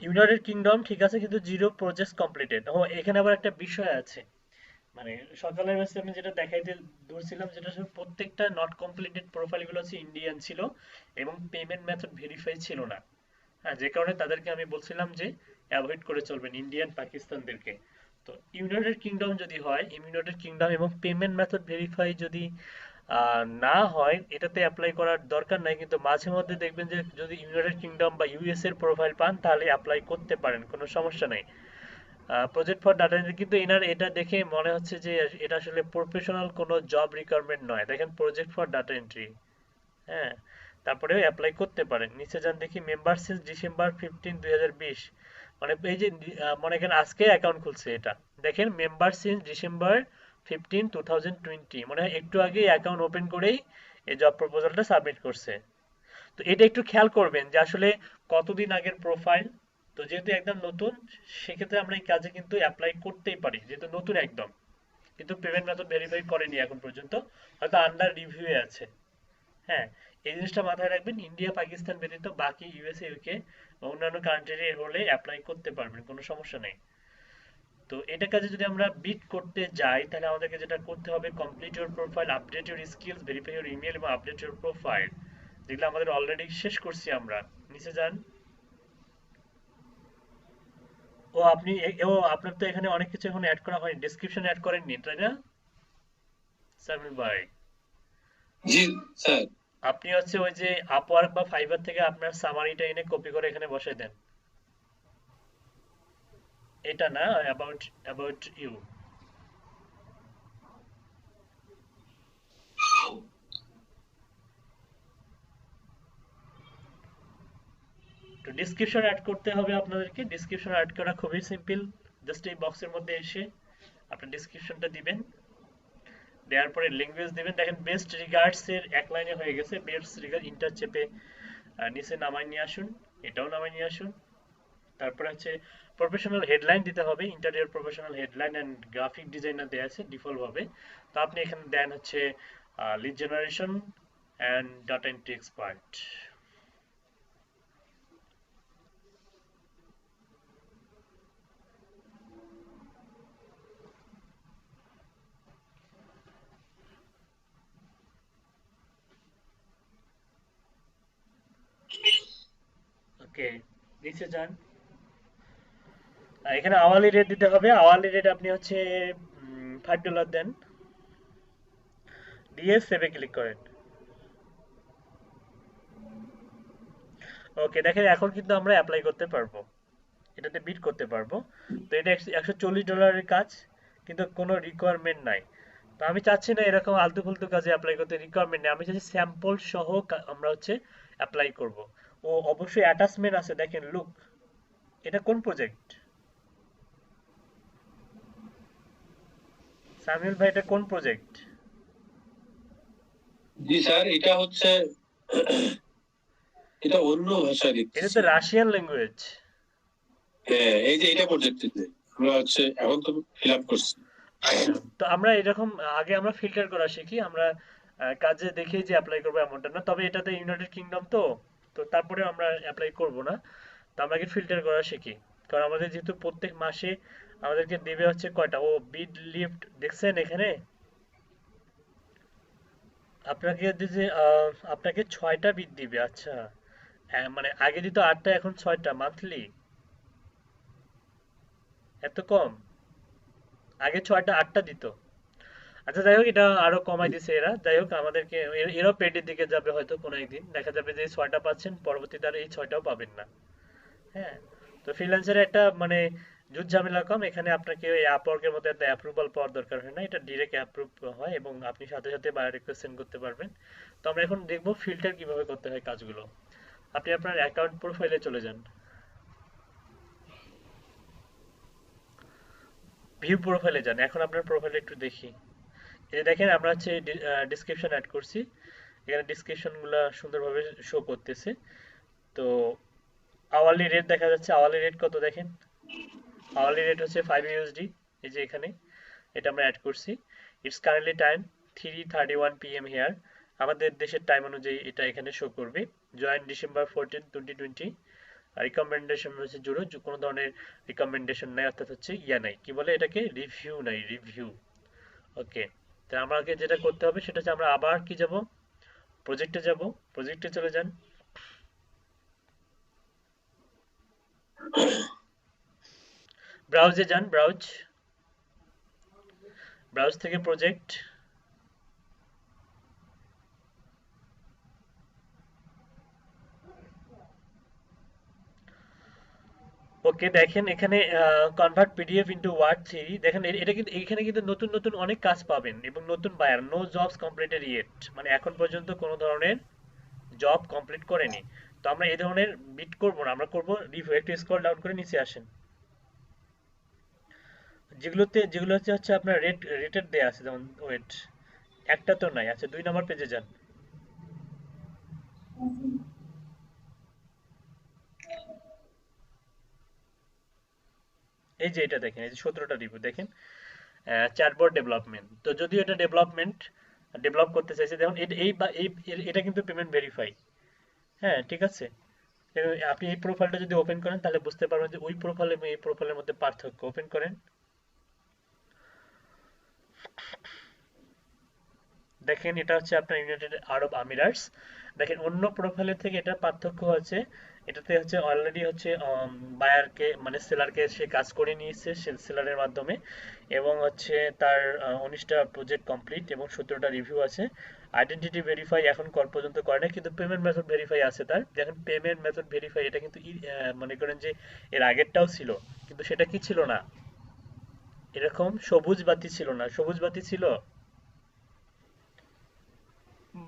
ইউনাইটেড কিংডম ঠিক আছে, কিন্তু 0 প্রজেক্ট কমপ্লিটেড। ও এখানে আবার একটা বিষয় আছে, মানে সকালের মেসে আমি যেটা দেখাইতে ধরছিলাম, যেটা আসলে প্রত্যেকটা নট কমপ্লিটেড প্রোফাইলগুলো হচ্ছে ইন্ডিয়ান ছিল এবং পেমেন্ট মেথড ভেরিফাই ছিল না। হ্যাঁ, যে কারণে তাদেরকে আমি বলছিলাম যে অ্যাভয়েড করে চলবেন ইন্ডিয়ান পাকিস্তানদেরকে। তো ইউনাইটেড কিংডম যদি হয়, ইউনাইটেড কিংডম এবং পেমেন্ট মেথড ভেরিফাই যদি না হয়, এটাতে অ্যাপ্লাই করার দরকার নাই, কিন্তু মাঝে মধ্যে দেখবেন যে যদি ইউনাইটেড কিংডম বা ইউএস এর প্রোফাইল পান, তাহলে অ্যাপ্লাই করতে পারেন, কোনো সমস্যা নেই। প্রজেক্ট ফর ডাটা এন্ট্রি, কিন্তু এনার এটা দেখে মনে হচ্ছে যে এটা আসলে প্রফেশনাল কোনো জব রিকোয়ারমেন্ট নয়। দেখেন প্রজেক্ট ফর ডাটা এন্ট্রি, হ্যাঁ, তারপরেও অ্যাপ্লাই করতে পারেন। নিচে যান দেখি, মেম্বার সিন্স ডিসেম্বর 15 2020, মানে এই যে মনে করেন আজকে অ্যাকাউন্ট খুলছে, এটা দেখেন মেম্বার সিন্স ডিসেম্বর 15 2020, মানে একটু আগে অ্যাকাউন্ট ওপেন করেই এই জব প্রপোজালটা সাবমিট করছে। তো এটা একটু খেয়াল করবেন যে আসলে কতদিন আগের প্রোফাইল। তো যেহেতু একদম নতুন, সেক্ষেত্রে আমরা এই কাজে কিন্তু অ্যাপ্লাই করতেই পারি, যেহেতু নতুন একদম, কিন্তু পেমেন্ট মেথড ভেরিফাই করেনি এখন পর্যন্ত, হয়তো আন্ডার রিভিউয়ে আছে। হ্যাঁ, এই জিনিসটা মাথায় রাখবেন। ইন্ডিয়া পাকিস্তান ব্যতীত বাকি ইউএসএ ইউকে বা অন্যান্য কান্ট্রি হলে অ্যাপ্লাই করতে পারবেন, কোনো সমস্যা নেই। তো এটা কাজে যদি আমরা বিট করতে যাই, তাহলে আমাদেরকে যেটা করতে হবে, complete your profile, update your skills, verify your email এবং আপডেট ইউর প্রোফাইল, যেগুলো আমাদের অলরেডি শেষ করছি আমরা। নিচে যান। আপনার তো এখানে অনেক কিছু এখন অ্যাড করা হয়নি, ডেসক্রিপশন অ্যাড করেননি, তাই না সামিল ভাই? জি স্যার। আপনি হচ্ছে ওই যে আপওয়ার্ক বা ফাইবার থেকে আপনার সামারিটা এনে কপি করে এখানে বসাই দেন। এটা না, অ্যাবাউট অ্যাবাউট ইউ। তো ডিসক্রিপশন অ্যাড করতে হবে আপনাদেরকে। ডিসক্রিপশন অ্যাড করা খুবই সিম্পল, জাস্ট এই বক্সের মধ্যে এসে আপনার ডিসক্রিপশনটা দিবেন, দেওয়ার পরে ল্যাঙ্গুয়েজ দিবেন। দেখেন বেস্ট রিগার্ডস এর এক লাইনে হয়ে গেছে, বেস্ট রিগার্ড ইন্টার চেপে নিচে নামায় নিয়ে আসুন, এটাও নামায় নিয়ে আসুন। তারপরে হচ্ছে প্রফেশনাল হেডলাইন দিতে হবে, interior professional headline and graphic designer দেওয়া আছে ডিফল্ট ভাবে। তো আপনি এখানে দেন হচ্ছে lead generation and data entry expert. Okay, নিচে যান। এখানে আওয়ারলি রেট দিতে হবে। আওয়ারলি রেট আপনি হচ্ছে $5 দেন, দিয়ে সেভে ক্লিক করেন। ওকে, দেখেন এখন কিন্তু আমরা অ্যাপ্লাই করতে পারবো, এটাতে বিট করতে পারবো। তো এটা $140 কাজ, কিন্তু কোনো রিকোয়ারমেন্ট নাই। তো আমি চাচ্ছি না এরকম আলতু ফালতু কাজে অ্যাপ্লাই করতে, রিকোয়ারমেন্ট নেই। আমি চাচ্ছি স্যাম্পল সহ আমরা হচ্ছে অ্যাপ্লাই করব। ও অবশ্যই অ্যাটাচমেন্ট আছে, দেখেন লুক, এটা কোন প্রজেক্ট সামিউল ভাই, এটা কোন প্রজেক্ট? জি স্যার, এটা হচ্ছে এটা অন্য ভাষায় এটা দিচ্ছি। তো রাশিয়ান ল্যাঙ্গুয়েজ। হ্যাঁ, এই যে এটা প্রজেক্টে আমরা হচ্ছে এখন তো ফিল আপ করছি। আচ্ছা, তো আমরা এরকম আগে আমরা ফিল্টার করা শিখি, আমরা কাজে দেখে যে অ্যাপ্লাই করবো এমনটা না। তবে এটাতে ইউনাইটেড কিংডম তো, তো তারপরে আমরা অ্যাপ্লাই করব না। তো আমরা আগে ফিল্টার করা শিখি, কারণ আমাদের যেহেতু প্রত্যেক মাসে আমাদেরকে দেবে হচ্ছে কয়টা, ও বিড লিফট দেখছেন এখানে আপনাকে যে আপনাকে 6টা বিড দিবে। আচ্ছা, মানে আগে দিত 8টা, এখন 6টা মান্থলি, এত কম? আগে 6টা 8টা দিত। আচ্ছা যাই হোক, এটা আরো কমাই দিছে এরা। যাই হোক, আমাদেরকে এরাও পেডের দিকে যাবে হয়তো কোনো একদিন, দেখা যাবে যে 6টা পাচ্ছেন, পরবর্তীতে আর এই 6টাও পাবেন না। হ্যাঁ, তো ফ্রিল্যান্সারে একটা মানে ঝুট ঝামেলা কম। এখানে আপনাকে ওই আপওয়ার্কের মতো একটা অ্যাপ্রুভাল পাওয়ার দরকার হয় না, এটা ডিরেক্ট অ্যাপ্রুভ হয় এবং আপনি সাথে সাথে বায়ো রিকোয়েস্ট সেন্ড করতে পারবেন। তো আমরা এখন দেখবো ফিল্টার কিভাবে করতে হয় কাজগুলো। আপনি আপনার অ্যাকাউন্ট প্রোফাইলে চলে যান। ভিউ প্রোফাইলে যান, এখন আপনার প্রোফাইলে একটু দেখি। এই যে দেখেন আমরা হচ্ছে ডিসক্রিপশন অ্যাড করছি, এখানে ডিসক্রিপশনগুলো সুন্দরভাবে শো করতেছে। তো আওয়ারলি রেট দেখা যাচ্ছে, আওয়ারলি রেট কত দেখেন, আওয়ারলি রেট হচ্ছে 5 ইউএসডি। এই যে এখানে এটা আমরা অ্যাড করছি। It's currently time 3:31 PM here, আমাদের দেশের টাইম অনুযায়ী এটা এখানে শো করবে। Join December 14, 2020। রিকমেন্ডেশন হচ্ছে জিরো, কোনো ধরনের রিকমেন্ডেশন নাই, অর্থাৎ হচ্ছে ইয়া নাই, কি বলে এটাকে, রিভিউ নাই, রিভিউ। ওকে, তো আমাকে যেটা করতে হবে সেটা হচ্ছে আমরা আবার কি যাব, প্রজেক্টে যাব, প্রজেক্টে চলে যান। ব্রাউজে যান, ব্রাউজ, ব্রাউজ থেকে প্রজেক্ট। ওকে, দেখেন এখানে কনভার্ট পিডিএফ ইনটু ওয়ার্ড 3, দেখেন এটা কিন্তু এখানে কিন্তু নতুন নতুন অনেক কাজ পাবেন এবং নতুন buyer. No jobs completed yet, মানে এখন পর্যন্ত কোনো ধরনের জব কমপ্লিট করেনি। তো আমরা এই ধরনের বিট করব না, আমরা করব রিভিউ। একটু স্ক্রল ডাউন করে নিচে আসেন, যেগুলো হচ্ছে আপনার রেটেড দেয়া আছে, যেমন ওয়েট একটা তো নাই। আচ্ছা 2 নম্বর পেজে যান। এই যে এটা দেখেন, এই যে 17টা রিভিউ দেখেন, চ্যাটবট ডেভেলপমেন্ট। তো যদিও এটা ডেভেলপ করতে চাইছে, দেখুন এটা কিন্তু পেমেন্ট ভেরিফাই। হ্যাঁ ঠিক আছে, আপনি এই প্রোফাইলটা যদি ওপেন করেন তাহলে বুঝতে পারবেন যে ওই প্রোফাইল এবং এই প্রোফাইলের মধ্যে পার্থক্য। ওপেন করেন, দেখেন এটা হচ্ছে আপনার ইউনাইটেড আরব আমিরাটস। দেখেন অন্য প্রোফাইলের থেকে এটার পার্থক্য হচ্ছে, এটাতে হচ্ছে অলরেডি হচ্ছে বায়ারকে মানে সেলারকে সে কাজ করে নিয়েছে সেলারের মাধ্যমে, এবং হচ্ছে তার 19টা প্রজেক্ট কমপ্লিট এবং 17টা রিভিউ আছে। আইডেন্টিটি ভেরিফাই এখন কল পর্যন্ত করে না, কিন্তু পেমেন্ট মেথড ভেরিফাই আছে তার। দেখেন পেমেন্ট মেথড ভেরিফাই, এটা কিন্তু মনে করেন যে এর আগেরটাও ছিল, কিন্তু সেটা কি ছিল না, এরকম সবুজ বাতি ছিল না, সবুজ বাতি ছিল,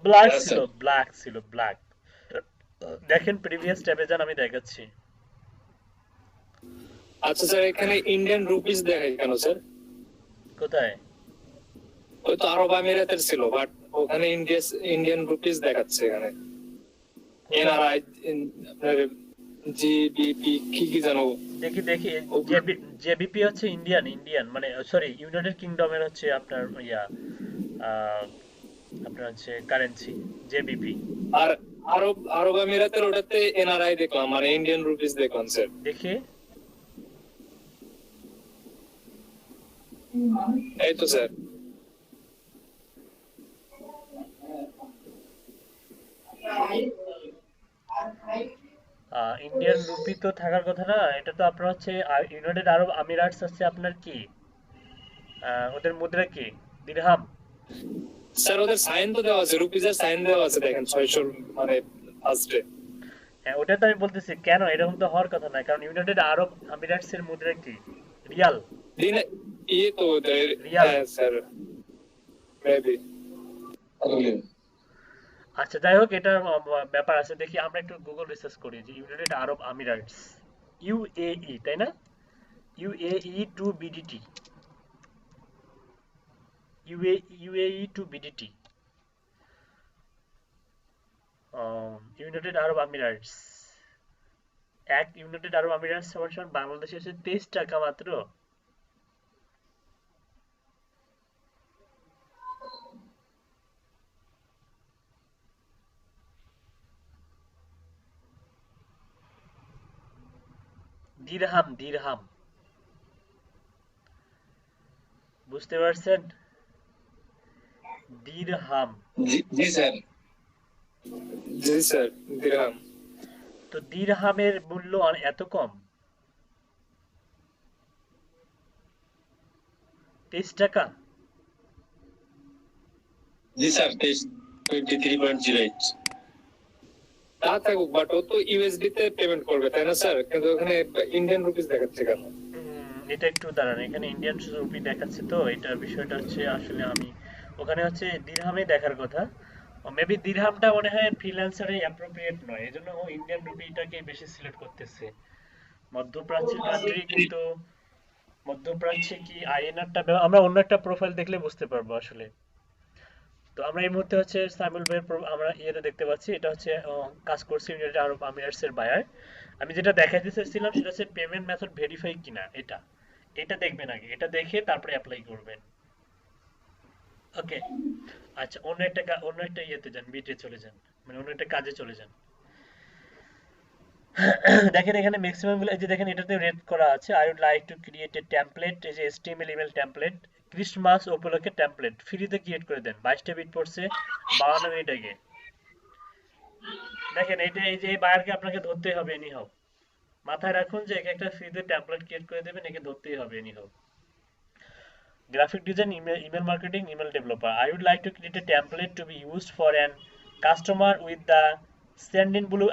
ব্ল্যাক হ্যাঁ ছিল, স্যার। ব্ল্যাক ছিল, ব্ল্যাক। দেখেন প্রিভিয়াস ট্যাবে যান, আমি দেখাচ্ছি। আচ্ছা স্যার, এখানে ইন্ডিয়ান রুপিস দেখায় কেন স্যার? কোথায়? ওই তো আরব আমিরাতের ছিল, বাট ওখানে ইন্ডিয়ান রুপিস দেখাচ্ছে এখানে। এনআরআই আপনার জিবিপি কি কি জানো? দেখি দেখি, জেবিপি হচ্ছে ইন্ডিয়ান মানে সরি ইউনাইটেড কিংডমের হচ্ছে আপনার ইয়া আহ, আপনার হচ্ছে কারেন্সি জেবিপি। আর আরব আরব আমিরাতের ওটাতে এনআরআই দেখলাম, মানে ইন্ডিয়ান রুপিস দেখলাম স্যার। দেখি, এই তো স্যার। ইন্ডিয়ান রুপি তো থাকার কথা না, এটা তো আপনার হচ্ছে ইউনাইটেড আরব আমিরাটস হচ্ছে আপনার কি, ওদের মুদ্রা কি, দিরহাম। স্যার ওদের সাইন তো দেওয়া আছে, রুপিসের সাইন দেওয়া আছে, দেখেন 600 মানে ফার্স্টে। হ্যাঁ ওটা তো আমি বলতেছি, কেন এরকম তো হওয়ার কথা না, কারণ ইউনাইটেড আরব আমিরাটস এর মুদ্রা কি, রিয়াল। দিন ইয়ে তো ওদের, রিয়াল। হ্যাঁ স্যার মেবি। আচ্ছা যাই হোক, এটা ব্যাপার আছে, দেখি আমরা একটু গুগল রিসার্চ করি যে ইউনাইটেড আরব আমিরাটস, ইউএই তাই না, UAE two BDT, UAE two BDT, United আরব আমিরাটস। এক ইউনাইটেড আরব আমিরাটস সমান সমান বাংলাদেশে হচ্ছে 23 টাকা মাত্র। দিরহাম, দিরহাম, বুঝতে পারছেন, দিরহাম। জি জি স্যার। জি স্যার দিলাম। তো দিরহামের মূল্য এত কম, 23 টাকা। জি স্যার, 23.08। তা থাকুক, বাট ও তো ইউএসডি তে পেমেন্ট করবে তাই না স্যার? কিন্তু ওখানে ইন্ডিয়ান রুপিস দেখাচ্ছে কেন? এটা একটু দাঁড়ান, এখানে ইন্ডিয়ান রুপি দেখাচ্ছে, তো এটা বিষয়টা হচ্ছে আসলে আমি ওখানে হচ্ছে দিরহামে দেখার কথা। মেবি দিরহামটা মনে হয় ফ্রিল্যান্সারে অ্যাপ্রোপ্রিয়েট নয়, এজন্য ও ইন্ডিয়ান রুপিটাকে বেশি সিলেক্ট করতেছে। মধ্যপ্রাচ্যের কান্ট্রি কিন্তু মধ্যপ্রাচ্যে কি আইএনআরটা আমরা অন্য একটা প্রোফাইল দেখলে বুঝতে পারবো আসলে। তো আমরা এই মুহূর্তে হচ্ছে সাইমুল ভাইয়ের আমরা ইয়েতে দেখতে পাচ্ছি এটা হচ্ছে কাজ করছে ইউনাইটেড আরব আমিরাটস এর বায়ার। আমি যেটা দেখাইতে চাইছিলাম সেটা হচ্ছে পেমেন্ট মেথড ভেরিফাই কিনা, এটা এটা দেখবেন আগে, এটা দেখে তারপরে অ্যাপ্লাই করবেন। ওকে, আচ্ছা অন্য একটা ইয়েতে যান, বিটে চলে যান, মানে অন্য একটা কাজে চলে যান। দেখেন এখানে ম্যাক্সিমাম গুলো এই যে দেখেন এটাতে রেট করা আছে, I would like to create a template, এই যে এচটিএমএল ইমেল টেমপ্লেট ক্রিসমাস উপলক্ষে টেমপ্লেট ফ্রিতে ক্রিয়েট করে দেন, 22টা বিট পড়ছে 52 মিনিট আগে। দেখেন এইটা এই যে এই বায়ারকে আপনাকে ধরতেই হবে এনি হাউ, মাথায় রাখুন যে একে একটা ফ্রিতে টেমপ্লেট ক্রিয়েট করে দেবেন, একে ধরতেই হবে any how. Graphic design, email marketing, email developer. I would like to create a template to be used for an customer with the Sendinblue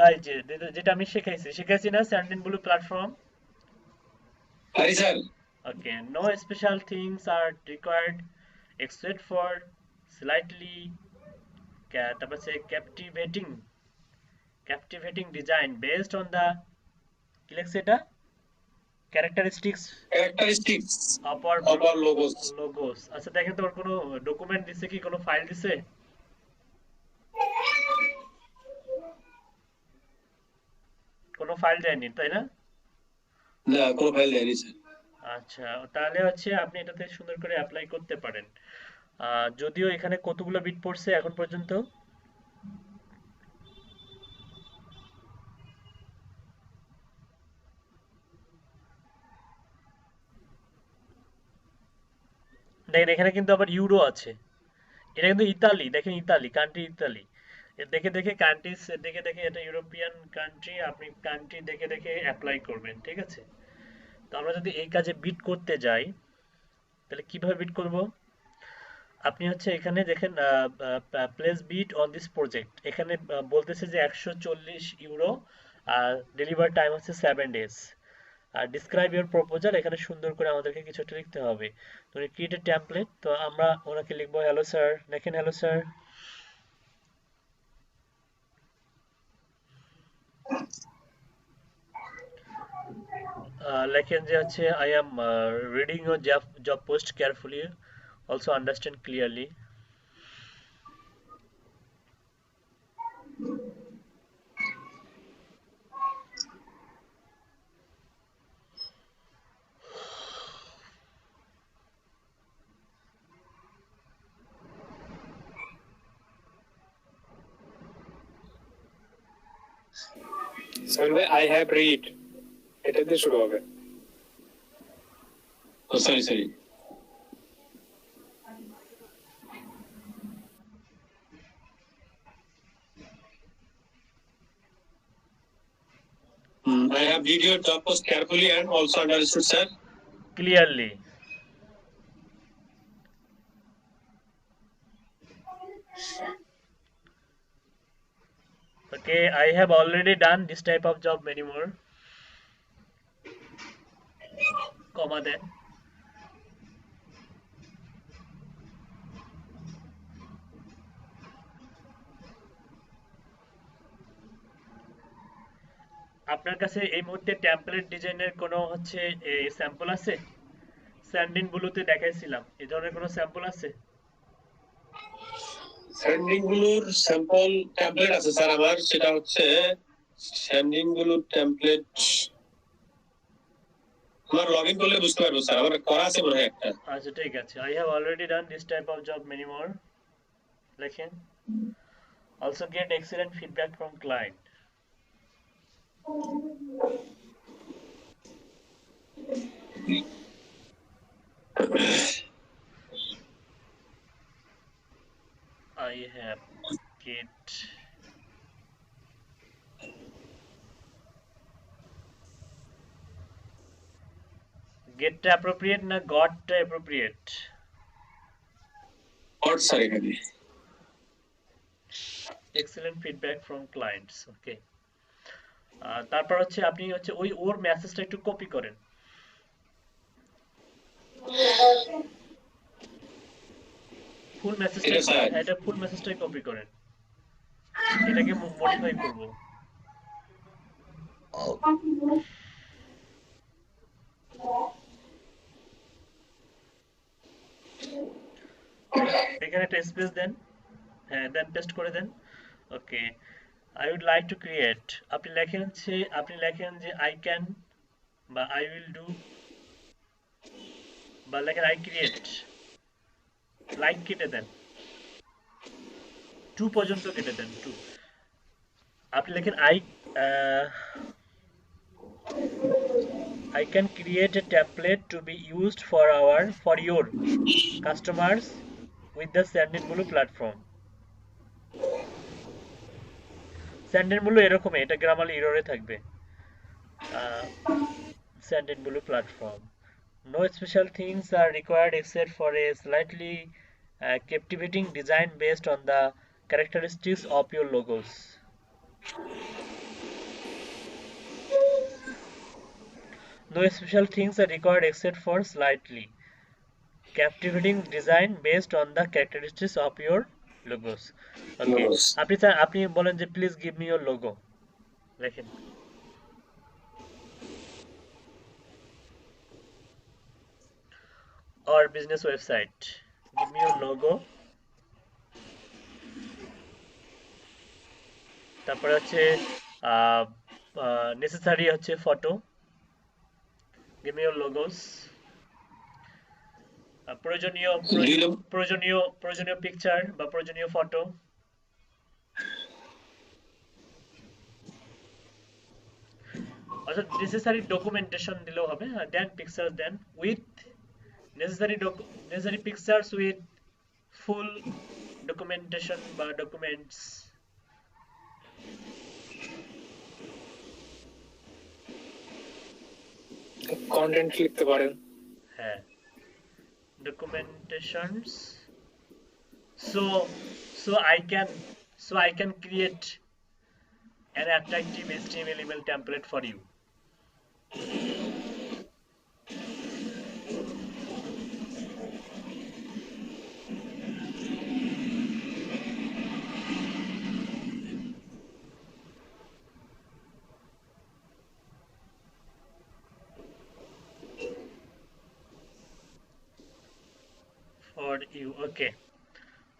যেটা আমি শিখাইছি না Sendinblue platform. আরে sir, Okay, no special things are required except for slightly তারপর হচ্ছে captivating design based on the কি লেখছে এটা characteristics characteristics of our of our logos. logos. আচ্ছা দেখেন তো ওর কোনো ডকুমেন্ট দিছে কি, কোনো ফাইল দিছে? কোনো ফাইল দেয়নি তাই না? না, কোনো ফাইল দেয়নি স্যার। আচ্ছা, তাহলে হচ্ছে আপনি এটাতে সুন্দর করে অ্যাপ্লাই করতে পারেন। যদিও এখানে কতগুলো বিট পড়ছে এখন পর্যন্ত? দেখেন এখানে কিন্তু আবার ইউরো আছে, এটা কিন্তু ইতালি, দেখেন ইতালি, কান্ট্রি ইতালি। দেখে দেখে কান্ট্রিজ দেখে দেখে, এটা ইউরোপিয়ান কান্ট্রি, আপনি কান্ট্রি দেখে দেখে অ্যাপ্লাই করবেন, ঠিক আছে? তো আমরা যদি এই কাজে বিট করতে যাই তাহলে কিভাবে বিট করব? আপনি হচ্ছে এখানে দেখেন place bid on this project, এখানে বলতেছে যে 140 ইউরো, আর ডেলিভার টাইম হচ্ছে 7 days, আর ডিসক্রাইব ইউর প্রপোজাল, এখানে সুন্দর করে আমাদেরকে কিছু একটা লিখতে হবে। তো ক্রিয়েট এ টেমপ্লেট, তো আমরা ওনাকে লিখবো হ্যালো স্যার, দেখেন হ্যালো স্যার, লেখেন যে হচ্ছে I am reading your job post carefully, also understand clearly. Shamil ভাই, আই হ্যাভ রিড, এটা দিয়ে শুরু হবে। ও sorry sorry, I have read your job post carefully and also understood, sir. Clearly. Okay, I have already done this type of job many more. Comma then. আপনার কাছে এই মুহূর্তে টেমপ্লেট ডিজাইনের কোনো হচ্ছে স্যাম্পল আছে? স্যান্ডিন ব্লুতে দেখাইছিলাম, এই ধরনের কোনো স্যাম্পল আছে? স্যান্ডিং ব্লুর স্যাম্পল টেমপ্লেট আছে স্যার আমার, সেটা হচ্ছে স্যান্ডিং ব্লুর টেমপ্লেট আমার লগইন করলে বুঝতে পারবো স্যার, আমার করা আছে মনে হয় একটা। আচ্ছা ঠিক আছে, I have already done this type of job many more. লেখেন also get excellent feedback from client. I have get appropriate না got appropriate? হট স্যার এখানে excellent feedback from clients. ওকে, তারপর হচ্ছে আপনি হচ্ছে ওর মেসেজটা একটু কপি করেন, ফুল মেসেজটা, এটা ফুল মেসেজটাই কপি করেন, এটাকে মডিফাই করব। এখানে একটা স্পেস দেন, হ্যাঁ দেন, পেস্ট করে দেন। Okay, I would like to create, আপনি লেখেন যে আই ক্যান বা আই উইল ডু, বা লেখেন আই ক্রিয়েট, লাইক কেটে দেন, 2 পর্যন্ত কেটে দেন, 2। আপনি লেখেন I can create a template to be used for your customers with the Sandinblue platform. Sandinblue এরকমই, এটা গ্রামালি এররে থাকবে। Sandinblue platform. No special things are required except for a slightly captivating design based on the characteristics of your logos. No special things are required except for slightly captivating design based on the characteristics of your logos. Okay, আপনি বলেন যে please give me your logo, লেখেন। or business website, give me your logo। তারপরে হচ্ছে necessary হচ্ছে photo, give me your logos। প্রয়োজনীয় দিলাম। প্রয়োজনীয় প্রয়োজনীয় পিকচার বা প্রয়োজনীয় ফটো। অর্থাৎ necessary documentation দিলেও হবে, দেন পিকচার দেন with necessary pictures with full documentation বা documents। কন্টেন্ট লিখতে পারেন। হ্যাঁ, documentations, so I can create an attractive HTML email template for you। for you, okay।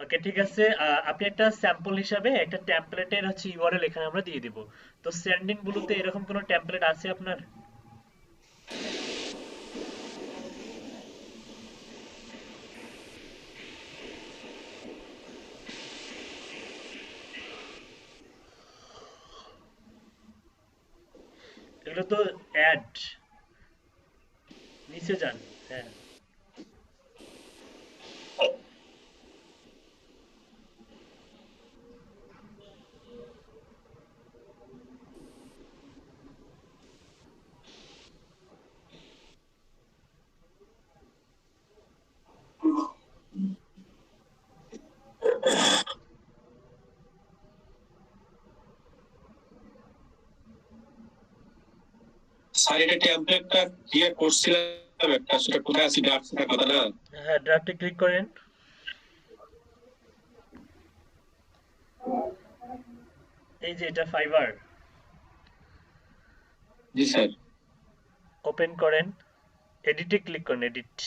ওকে ঠিক আছে, আপনি একটা স্যাম্পল হিসাবে একটা টেমপ্লেটের হচ্ছে ইউআরএল এখানে আমরা দিয়ে দিব। তো সেন্ডিং ব্লুতে এরকম কোনো টেমপ্লেট আছে আপনার? এগুলো তো অ্যাড, নিচে যান, হ্যাঁ। স্যার এটা টেমপ্লেটটা ক্রিয়েট করছিলাম একটা, সেটা কোথায় আছে, ড্রাফটের কথা না? হ্যাঁ, ড্রাফটে ক্লিক করেন। এই যে এটা ফাইবার, জি স্যার। ওপেন করেন, এডিটে ক্লিক করেন, এডিট।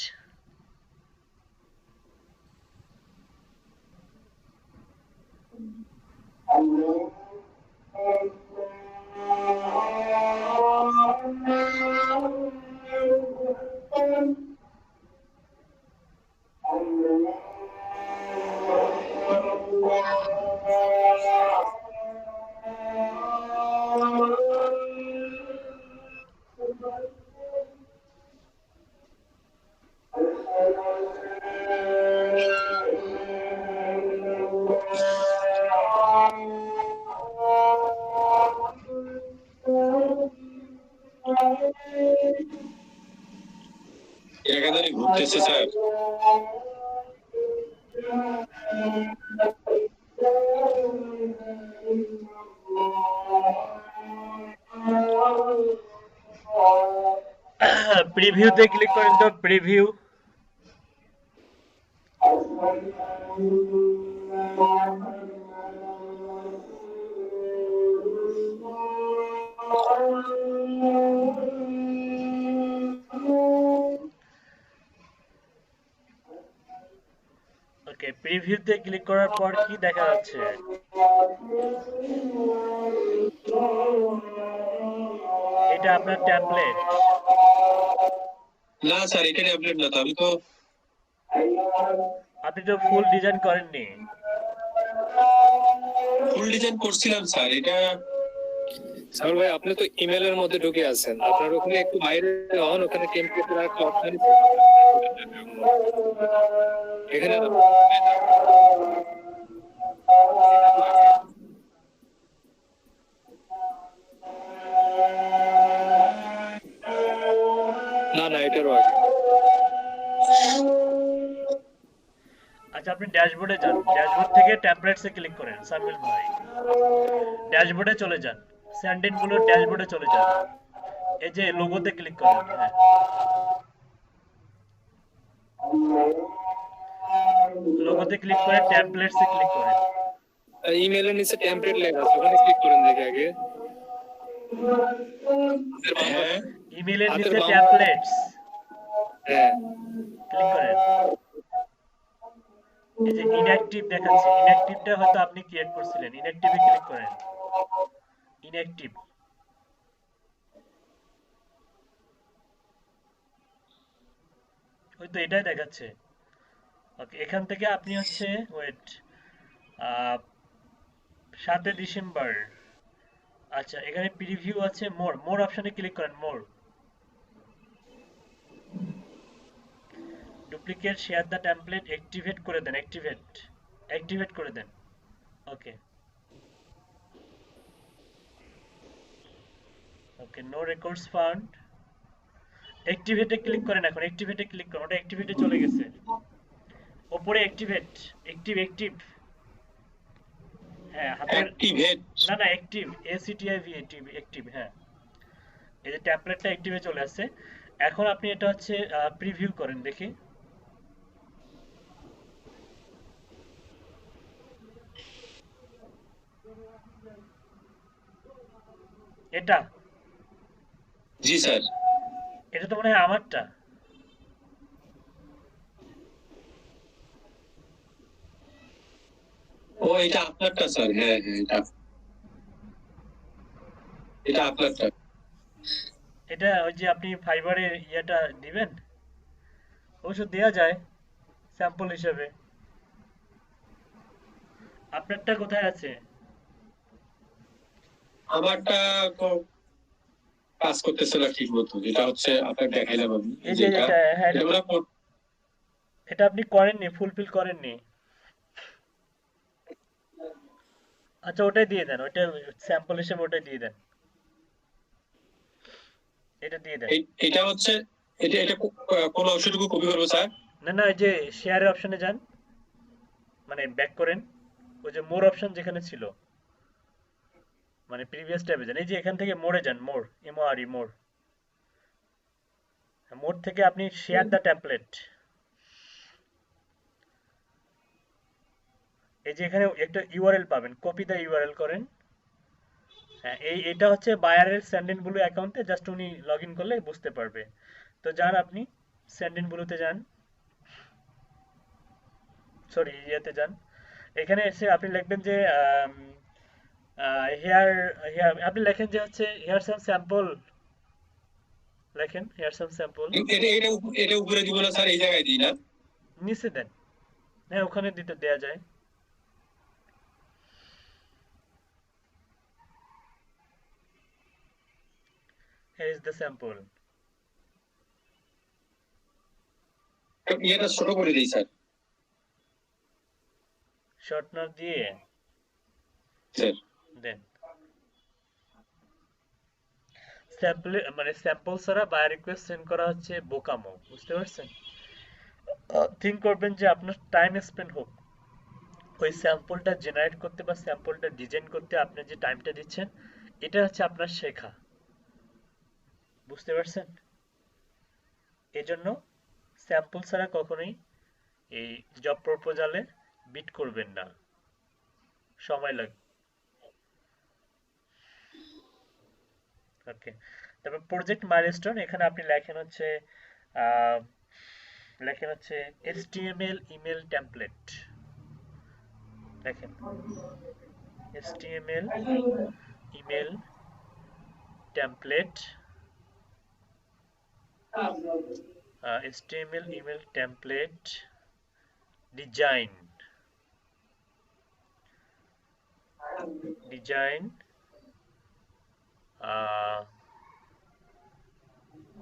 এখানে ঘুরতেছে স্যার। প্রিভিউতে ক্লিক করেন তো, প্রিভিউ। ওকে, ওকে, প্রিভিউতে ক্লিক করার পর কি দেখা যাচ্ছে? এটা আপনার টেমপ্লেট। না স্যার, এটা ট্যাবলেট না তো, আমি তো আপনি তো ফুল ডিজাইন করেননি। ফুল ডিজাইন করছিলাম স্যার। এটা সামর ভাই, আপনি তো ইমেলের মধ্যে ঢুকে আছেন, আপনার ওখানে একটু বাইরে হন, ওখানে টেমপ্লেটের একটা অপশন এখানে না এটারও আগে। আচ্ছা, আপনি ড্যাশবোর্ডে যান, ড্যাশবোর্ড থেকে টেমপ্লেটসে ক্লিক করেন সামিল ভাই। ড্যাশবোর্ডে চলে যান, স্যান্ডিন গুলোর ড্যাশবোর্ডে চলে যান, এই যে লোগোতে ক্লিক করেন। হ্যাঁ, লোগোতে ক্লিক করে টেমপ্লেটসে ক্লিক করেন। ইমেলের নিচে টেমপ্লেট লেখা আছে, ওখানে ক্লিক করেন দেখে আগে। হ্যাঁ ইমেলের হাতের নিচে বাম- টেমপ্লেটস হ্যাঁ, ক্লিক করেন। এই যে ইনঅ্যাক্টিভ দেখাচ্ছে, ইনঅ্যাক্টিভটা হয়তো আপনি ক্রিয়েট করছিলেন, ইনঅ্যাক্টিভে ক্লিক করেন। ইনঅ্যাক্টিভ, ওই তো এটাই দেখাচ্ছে। ওকে, এখান থেকে আপনি হচ্ছে ওয়েট 7 ডিসেম্বর। আচ্ছা, এখানে প্রিভিউ আছে, মোর মোর অপশনে ক্লিক করেন। More, duplicate share the template activate করে দেন, অ্যাক্টিভেট করে দেন। Okay, okay, no records found. অ্যাক্টিভেটে ক্লিক করেন, এখন অ্যাক্টিভেটে ক্লিক করেন, ওটা অ্যাক্টিভেটে চলে গেছে। ওপরে অ্যাক্টিভেট, অ্যাক্টিভ। হ্যাঁ, হাতের, অ্যাক্টিভেট। না না, অ্যাক্টিভ, এসিটিআইভি, অ্যাক্টিভ। হ্যাঁ, এই যে টেমপ্লেটটা অ্যাক্টিভে চলে আসছে। এখন আপনি এটা হচ্ছে প্রিভিউ করেন দেখি। এটা জি স্যার। এটা তো মনে হয় আমারটা। ও, এটা আপনারটা স্যার। হ্যাঁ হ্যাঁ, এটা এটা আপনারটা। এটা ওই যে আপনি ফাইবারের ইয়েটা দিবেন, অবশ্য দেয়া যায় স্যাম্পল হিসেবে। আপনারটা কোথায় আছে? আমারটা তো কাজ করতেছে না ঠিক মতো, যেটা হচ্ছে আপনাকে দেখাইলাম আমি, এই যে যেটা এটা, হ্যাঁ, এটা মনে হয় এটা আপনি করেননি, ফুলফিল করেননি। আচ্ছা, ওটাই দিয়ে দেন, ওটা স্যাম্পল হিসেবে ওটাই দিয়ে দেন, এটা দিয়ে দেন। এটা হচ্ছে, এটা এটা কোন অংশটুকু কপি করবো স্যার? না না, ওই যে শেয়ারের অপশনে যান, মানে ব্যাক করেন, ওই যে মোর অপশন যেখানে ছিল, মানে প্রিভিয়াস ট্যাবে যান, এই যে এখান থেকে মোড়ে যান, মোর, এমওআরই, মোর। মোর থেকে আপনি শেয়ার দ্য টেমপ্লেট, এই যে এখানে একটা ইউআরএল পাবেন, কপি দ্য ইউআরএল করেন। হ্যাঁ, এটা হচ্ছে বায়ারের স্যান্ডিন ব্লু অ্যাকাউন্টে, জাস্ট উনি লগ ইন করলে বুঝতে পারবে। তো যান, আপনি স্যান্ডিন ব্লুতে যান, সরি ইয়েতে যান। এখানে এসে আপনি লিখবেন যে হেয়ার, আপনি লেখেন যে হচ্ছে হেয়ার সাম স্যাম্পল, লেখেন হেয়ার সাম স্যাম্পল। এটা এটা এটা উপরে দিব না স্যার, এই জায়গায় দিই না? নিচে দেন, হ্যাঁ, ওখানে দিতে দেয়া যায়। here is the sample। ইয়েটা ছোট করে দিই স্যার। শর্টনার দিয়ে স্যার দেন। স্যাম্পল, মানে স্যাম্পল ছাড়া বাই রিকোয়েস্ট সেন্ড করা হচ্ছে বোকামো, বুঝতে পারছেন? থিঙ্ক করবেন যে আপনার টাইম স্পেন্ড হোক ওই স্যাম্পলটা জেনারেট করতে বা স্যাম্পলটা ডিজাইন করতে, আপনি যে টাইমটা দিচ্ছেন, এটা হচ্ছে আপনার শেখা, বুঝতে পারছেন? এজন্য স্যাম্পল ছাড়া কখনোই এই জব প্রপোজালে বিট করবেন না, সময় লাগবে। ওকে, তারপর প্রজেক্ট মাইলস্টোন, এখানে আপনি লেখেন হচ্ছে HTML ইমেল টেমপ্লেট। দেখেন HTML email template HTML email template design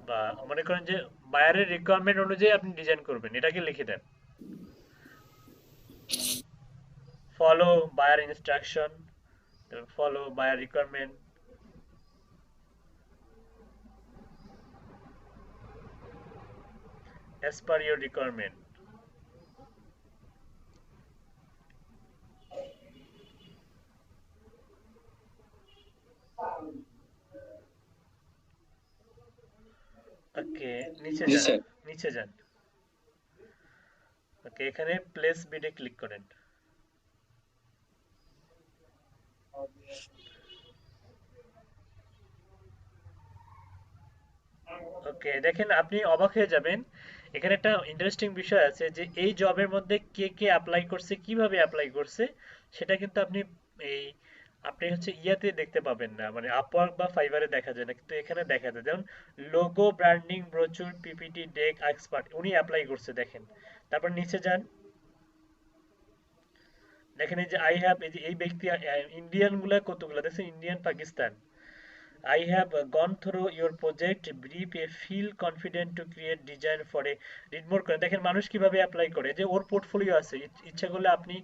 বা মনে করেন যে বায়ারের রিকোয়ারমেন্ট অনুযায়ী আপনি ডিজাইন করবেন, এটাকে লিখে দেন। Follow buyer instruction, follow buyer requirement, as per your requirement. Okay, নিচে জি যান, স্যার। নিচে যান। ওকে, এখানে প্লেস বিডে ক্লিক করেন। ওকে, দেখেন আপনি অবাক হয়ে যাবেন, এখানে একটা ইন্টারেস্টিং বিষয় আছে যে এই জবের মধ্যে কে কে অ্যাপ্লাই করছে, কিভাবে অ্যাপ্লাই করছে, সেটা কিন্তু আপনি এই আপনি হচ্ছে ইয়াতে দেখতে পাবেন না, মানে আপওয়ার্ক বা ফাইবারে দেখা যায় না, কিন্তু এখানে দেখা যায়। যেমন logo, branding, brochure, PPT, deck, expert, উনি অ্যাপ্লাই করছে দেখেন। তারপর নিচে যান, দেখেন এই যে আই হ্যাভ, এই যে এই ব্যক্তি ইন্ডিয়ান গুলা কতগুলা দেখছেন, Indian, Pakistan. I have gone through your project brief a feel confident to create design for a read more করে দেখেন মানুষ কিভাবে অ্যাপ্লাই করে, যে ওর পোর্টফোলিও আছে, ইচ্ছা করলে আপনি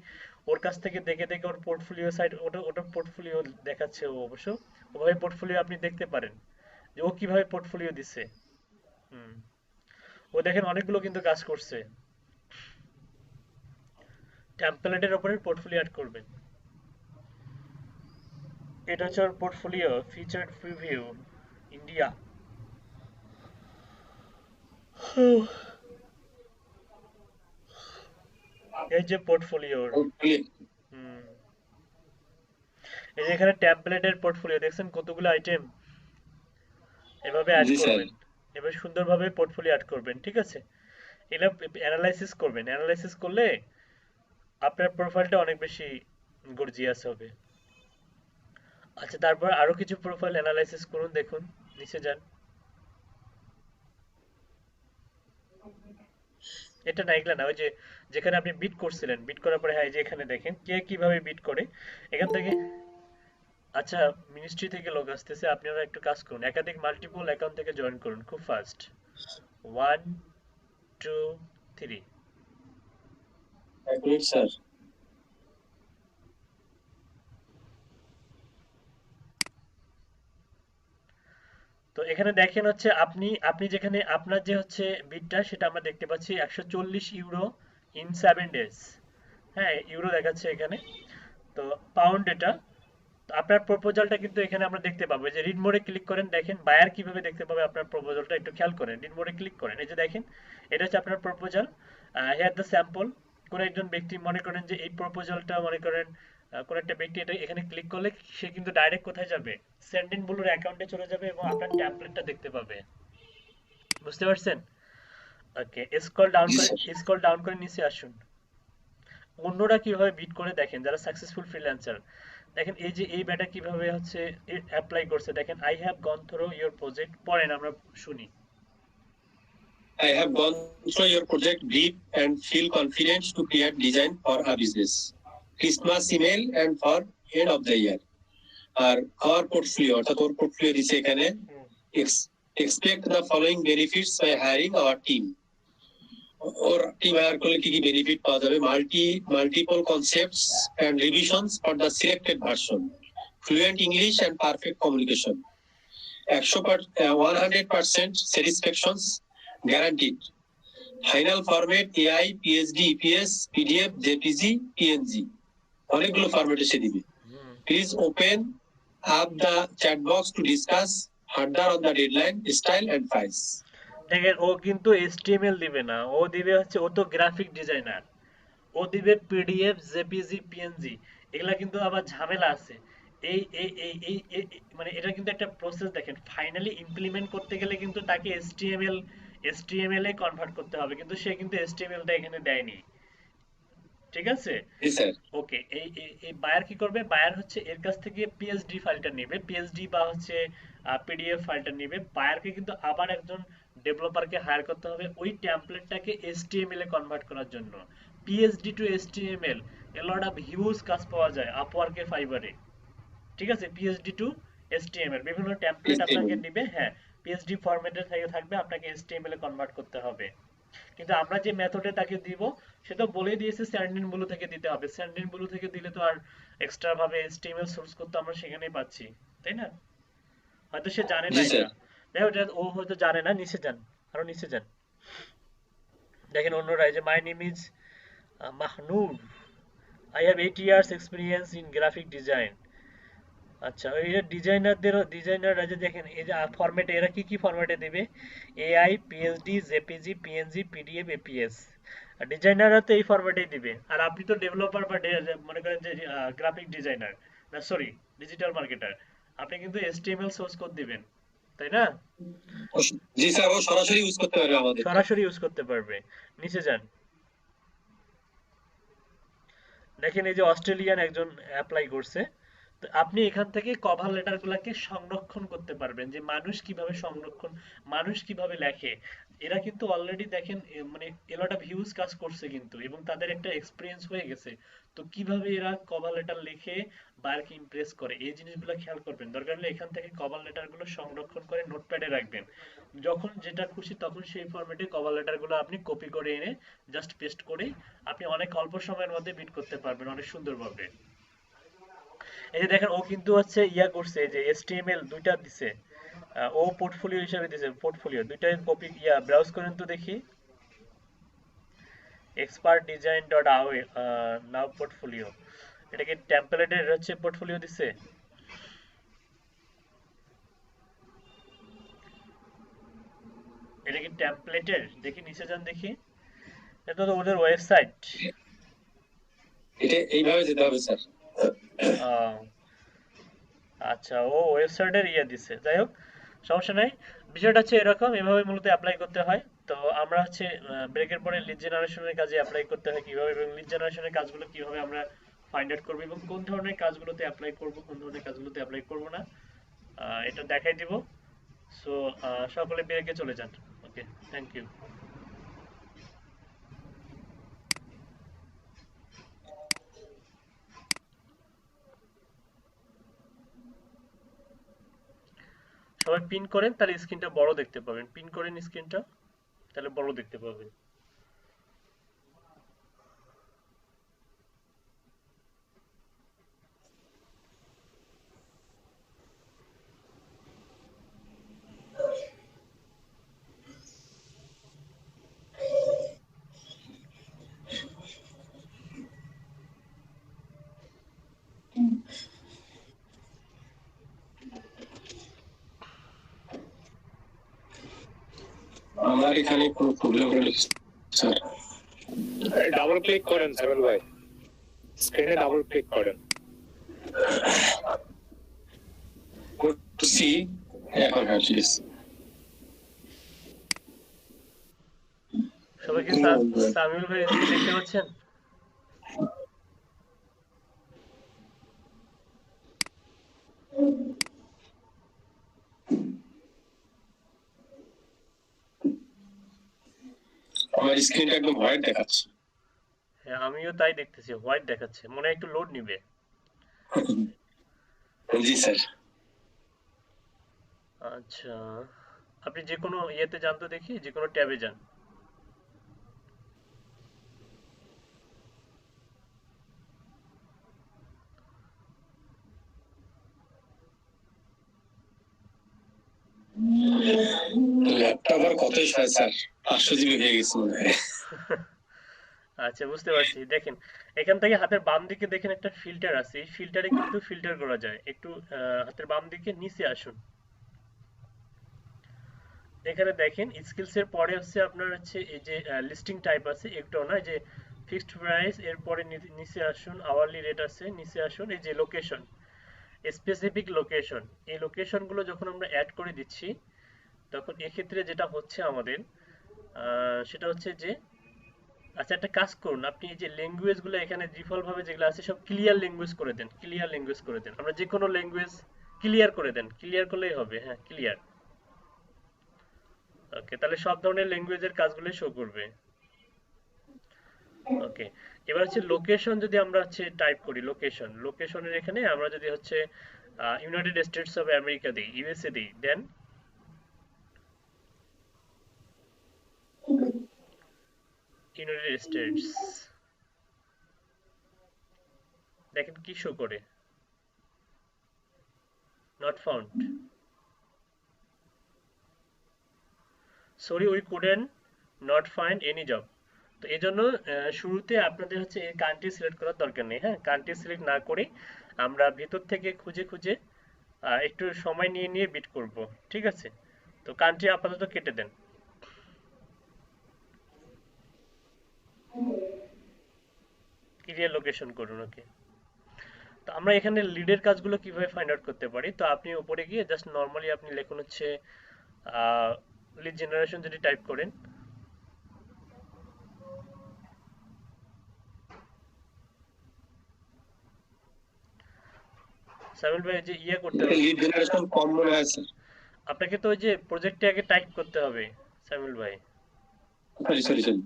ওর কাছ থেকে দেখে দেখে ওর পোর্টফোলিও সাইট, ওটা পোর্টফোলিও দেখাচ্ছে ও অবশ্য, ওভাবে পোর্টফোলিও আপনি দেখতে পারেন যে ও কিভাবে পোর্টফোলিও দিচ্ছে। হুম, ও দেখেন অনেকগুলো কিন্তু কাজ করছে। টেমপ্লেটের উপরে পোর্টফোলিও অ্যাড করবেন। এটা হচ্ছে ওর পোর্টফোলিও, ফিচার্ড প্রিভিউ, ইন্ডিয়া। এই যে পোর্টফোলিওর, ওকে হুম, এই যে এখানে টেমপ্লেটের পোর্টফোলিও দেখছেন কতগুলো আইটেম, এভাবে অ্যাড জি স্যার। করবেন, এবার সুন্দরভাবে পোর্টফোলিও অ্যাড করবেন, ঠিক আছে। এটা অ্যানালাইসিস করবেন, অ্যানালাইসিস করলে আপনার প্রোফাইলটা অনেক বেশি গর্জিয়াস হবে। আচ্ছা, তারপর আরো কিছু প্রোফাইল অ্যানালাইসিস করুন, দেখুন, নিচে যান। এটা না, এগুলা না, ওই যে যেখানে আপনি বিট করছিলেন, বিট করার পরে হ্যাঁ, এই যে এখানে দেখেন কে কিভাবে বিট করে এখান থেকে। আচ্ছা, মিনিস্ট্রি থেকে লোক আসতেছে, আপনারা একটু কাজ করুন, একাধিক মাল্টিপল অ্যাকাউন্ট থেকে জয়েন করুন খুব ফাস্ট। 1 2 3। এক মিনিট স্যার। তো এখানে দেখেন হচ্ছে আপনি আপনি যেখানে আপনার যে হচ্ছে বিটটা, সেটা আমরা দেখতে পাচ্ছি 140 ইউরো ইন 7 ডেজ। হ্যাঁ, ইউরো দেখাচ্ছে এখানে। তো পাউন্ড এটা। তো আপনার প্রপোজালটা কিন্তু এখানে আমরা দেখতে পাবো, যে রিড মোডে ক্লিক করেন, দেখেন বায়ার কিভাবে দেখতে পাবে আপনার প্রপোজালটা, একটু খেয়াল করেন, রিড মোডে ক্লিক করেন, এই যে দেখেন এটা হচ্ছে আপনার প্রপোজাল। Here the sample. কোন একজন ব্যক্তি মনে করেন যে এই প্রপোজালটা মনে করেন কোন একটা ব্যক্তি এটা এখানে ক্লিক করলে সে কিন্তু ডাইরেক্ট কোথায় যাবে, সেন্ডিং ব্লুর অ্যাকাউন্টে চলে যাবে এবং আপনার ট্যাম্পলেটটা দেখতে পাবে। বুঝতে পারছেন? ওকে, জি স্যার। স্ক্রল ডাউন করে নিচে আসুন। অন্যরা কিভাবে বিট করে দেখেন, যারা সাকসেসফুল ফ্রিল্যান্সার, দেখেন এই যে এই ব্যাটা কিভাবে হচ্ছে অ্যাপ্লাই করছে, দেখেন I have gone through your project, পড়েন আমরা শুনি। I have gone through your project brief and feel confident to create design for a business. Christmas email and for end of the year. R our portfolio অর্থাৎ ওর portfolio দিছে এখানে। Expect the following benefits by hiring our team. Our team hire করলে কি কি benefit পাওয়া যাবে? Multiple concepts and revisions for the selected version. Fluent English and perfect communication. 100% satisfactions guaranteed. Final format AI, PSD, EPS, PDF, JPG, PNG. অনেকগুলো ফরম্যাটে সে দিবে। Please open up the chat box to discuss further on the deadline, style and price. দেখেন ও কিন্তু HTML দিবে না, ও দিবে হচ্ছে, ও তো গ্রাফিক ডিজাইনার, ও দিবে পিডিএফ, জেপিজি, পিএনজি। এগুলা কিন্তু আবার ঝামেলা আছে। এই এই এই এই মানে এটা কিন্তু একটা প্রসেস, দেখেন ফাইনালি ইমপ্লিমেন্ট করতে গেলে কিন্তু তাকে এসটিএমএল এ কনভার্ট করতে হবে, কিন্তু সে কিন্তু এসটিএমএল টা এখানে দেয়নি। ঠিক আছে? জি স্যার। ওকে, এই বায়ার কি করবে? বায়ার হচ্ছে এর কাছ থেকে পিএসডি ফাইলটা নেবে, পিএসডি বা হচ্ছে পিডিএফ ফাইলটা নেবে। বায়ারকে কিন্তু আবার একজন ডেভেলপারকে হায়ার করতে হবে ওই টেমপ্লেটটাকে এইচটিএমএল এ কনভার্ট করার জন্য। PSD two HTML A lot of huge কাজ পাওয়া যায় আপওয়ার্কে, ফাইবারে। ঠিক আছে, পিএইচডি টু এইচটিএমএল বিভিন্ন টেমপ্লেট আপনাকে দিবে, হ্যাঁ, পিএইচডি ফরম্যাটে থাকবে, আপনাকে এইচটিএমএল এ কনভার্ট করতে হবে। কিন্তু আমরা যে মেথডে তাকে দিব সে তো বলেই দিয়েছে স্যান্ডিন ব্লু থেকে দিতে হবে। স্যান্ডিন ব্লু থেকে দিলে তো আর এক্সট্রা ভাবে এইচটিএমএল সোর্স করতে আমরা সেখানেই পাচ্ছি, তাই না? হয়তো সে জানে না জি এটা। স্যার। দেখো ও হয়তো জানে না, নিচে যান, আরো নিচে যান, দেখেন অন্যরা, এই যে my name is Mahnoor, I have 8 years experience in graphic design. আচ্ছা, এই যে ডিজাইনাররা যে দেখেন এই যে ফরম্যাটে এরা কি কি ফরম্যাটে দেবে? AI, PSD, JPG, PNG, PDF, EPS. আর ডিজাইনাররা তো এই ফরম্যাটেই দিবে, আর আপনি তো ডেভেলপার বা মনে করেন যে গ্রাফিক ডিজাইনার, না সরি ডিজিটাল মার্কেটার, আপনি কিন্তু এইচটিএমএল সোর্স কোড দিবেন, তাই না? জি স্যার, ও সরাসরি ইউজ করতে পারবে আমাদের। সরাসরি ইউজ করতে পারবে। নিচে যান, দেখেন এই যে অস্ট্রেলিয়ান একজন অ্যাপ্লাই করছে। তো আপনি এখান থেকে কভার লেটার গুলাকে সংরক্ষণ করতে পারবেন, যে মানুষ কিভাবে লেখে। এরা কিন্তু অলরেডি দেখেন মানে এলটা ভিউজ কাজ করছে কিন্তু, এবং তাদের একটা এক্সপিরিয়েন্স হয়ে গেছে। তো কিভাবে এরা কভার লেটার লিখে বায়ারকে ইমপ্রেস করে, এই জিনিসগুলো খেয়াল করবেন। দরকার হলে এখান থেকে কভার লেটার গুলো সংরক্ষণ করে নোটপ্যাডে রাখবেন। যখন যেটা খুশি তখন সেই ফরম্যাটে কভার লেটার গুলো আপনি কপি করে এনে জাস্ট পেস্ট করে আপনি অনেক অল্প সময়ের মধ্যে বিট করতে পারবেন অনেক সুন্দরভাবে। এই যে দেখেন ও কিন্তু হচ্ছে ইয়া করছে, যে এসটিএমএল দুইটা দিছে, ও পোর্টফোলিও হিসেবে দিছে, পোর্টফোলিও দুইটাই কপি ইয়া ব্রাউজ করেন তো দেখি, এক্সপার্ট ডিজাইন ডট নাও পোর্টফোলিও, এটা কি টেমপ্লেটের হচ্ছে পোর্টফোলিও দিছে? এটা কি টেমপ্লেটের? দেখি নিচে যান দেখি, এটা তো ওদের ওয়েবসাইট। এটা এইভাবে যেতে হবে স্যার। আচ্ছা, ও ওয়েবসাইটের ইয়ে দিছে, যাই হোক সমস্যা নাই। বিষয়টা হচ্ছে এরকম, এভাবে মূলত অ্যাপ্লাই করতে হয়। তো আমরা হচ্ছে ব্রেকের পরে লিড জেনারেশনের কাজে অ্যাপ্লাই করতে হয় কিভাবে, এবং লিড জেনারেশনের কাজগুলো কিভাবে আমরা ফাইন্ড আউট করবো, এবং কোন ধরনের কাজগুলোতে অ্যাপ্লাই করব, কোন ধরনের কাজগুলোতে অ্যাপ্লাই করব না, এটা দেখাই দিব। সো সকলে ব্রেকে চলে যান। ওকে, থ্যাংক ইউ। সবাই পিন করেন, তাহলে স্ক্রিনটা বড় দেখতে পাবেন। পিন করেন স্ক্রিনটা, তাহলে বড় দেখতে পাবেন। আমার এখানে কোনো প্রবলেম হলে স্যার। ডাবল ক্লিক করেন সামিল ভাই, স্ক্রিনে ডাবল ক্লিক করেন। টু সি, এখন হ্যাঁ ঠিক আছে। সবাই কি সামিউল ভাই দেখতে পাচ্ছেন? আমার স্ক্রিনটা একদম হোয়াইট দেখাচ্ছে। হ্যাঁ, আমিও তাই দেখতেছি, হোয়াইট দেখাচ্ছে, মনে হয় একটু লোড নিবে। জি স্যার। আচ্ছা, আপনি যে কোনো ইয়েতে যান তো দেখি, যে কোনো ট্যাবে যান। ল্যাপটপ আর কতই স্যার, 500 জিবি হয়ে গেছে মনে হয়। আচ্ছা, বুঝতে পারছি। দেখেন এখান থেকে হাতের বাম দিকে দেখেন একটা ফিল্টার আছে, এই ফিল্টারে কিন্তু ফিল্টার করা যায়। একটু হাতের বাম দিকে নিচে আসুন, এখানে দেখেন স্কিলস এর পরে হচ্ছে আপনার হচ্ছে এই যে লিস্টিং টাইপ আছে, একটু না, এই যে ফিক্সড প্রাইস, এর পরে নিচে আসুন, আওয়ারলি রেট আছে, নিচে আসুন, এই যে লোকেশন, স্পেসিফিক লোকেশন, এই লোকেশন গুলো যখন আমরা অ্যাড করে দিচ্ছি তখন এক্ষেত্রে যেটা হচ্ছে আমাদের সেটা হচ্ছে যে আচ্ছা, একটা কাজ করুন, আপনি এই যে ল্যাঙ্গুয়েজ গুলো এখানে ডিফল্ট ভাবে যেগুলো আছে সব ক্লিয়ার ল্যাঙ্গুয়েজ করে দেন, ক্লিয়ার ল্যাঙ্গুয়েজ করে দেন। আমরা যে কোনো ল্যাঙ্গুয়েজ ক্লিয়ার করে দেন, ক্লিয়ার করলেই হবে। হ্যাঁ, ক্লিয়ার। ওকে, তাহলে সব ধরনের ল্যাঙ্গুয়েজের কাজগুলোই শো করবে। ওকে, এবার হচ্ছে লোকেশন, যদি আমরা হচ্ছে টাইপ করি লোকেশন, লোকেশনের এখানে আমরা যদি হচ্ছে ইউনাইটেড স্টেটস অফ আমেরিকা দিই, ইউএসএ দিই, দেন ইউনাইটেড স্টেটস, দেখেন কি শো করে, not found, sorry we couldn't not find any job. তো এই জন্য শুরুতে আপনাদের হচ্ছে এই কান্ট্রি সিলেক্ট করার দরকার নেই। হ্যাঁ, কান্ট্রি সিলেক্ট না করে আমরা ভেতর থেকে খুঁজে খুঁজে একটু সময় নিয়ে নিয়ে বিট করব। ঠিক আছে, তো কান্ট্রি আপাতত কেটে দেন, ক্লিয়ার লোকেশন করুন। ওকে, তো আমরা এখানে লিডের কাজগুলো কিভাবে ফাইন্ড আউট করতে পারি, তো আপনি উপরে গিয়ে জাস্ট নর্মালি আপনি লিখুন হচ্ছে লিড জেনারেশন, যদি টাইপ করেন, সামিল ভাই যে ইয়ে করতে হবে, লিড জেনারেশন কম মনে হয় স্যার। আপনাকে তো ওই যে প্রজেক্টে আগে টাইপ করতে হবে সামিল ভাই। সরি সরি সরি,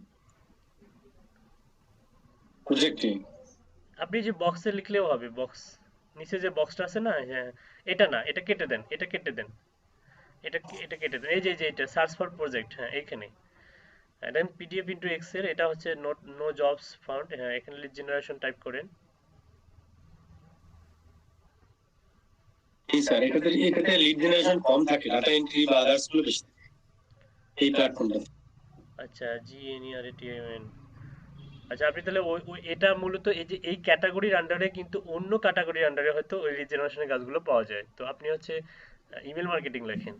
প্রজেক্টে আপনি যে বক্সে লিখলেও হবে, বক্স নিচে যে বক্সটা আছে না, হ্যাঁ, এটা না, এটা কেটে দেন, এটা কেটে দেন, এটা কেটে দেন, এই যে এটা সার্চ ফর প্রজেক্ট, হ্যাঁ এইখানে, দেন পিডিএফ ইনটু এক্সেল, এটা হচ্ছে নোট নো জবস ফাউন্ড, হ্যাঁ এখানে লিড জেনারেশন টাইপ করেন। এই স্যার, এটাতে লিড জেনারেশন কম থাকে, ডাটা এন্ট্রি বা আদার্স গুলো বেশি থাকে এই প্ল্যাটফর্মটা। আচ্ছা, GNERATION, আচ্ছা আপনি তাহলে ওই এটা মূলত এই যে এই ক্যাটাগরির আন্ডারে, কিন্তু অন্য ক্যাটাগরির আন্ডারে হয়তো ওই লিড জেনারেশনের কাজগুলো পাওয়া যায়। তো আপনি হচ্ছে ইমেল মার্কেটিং লেখেন।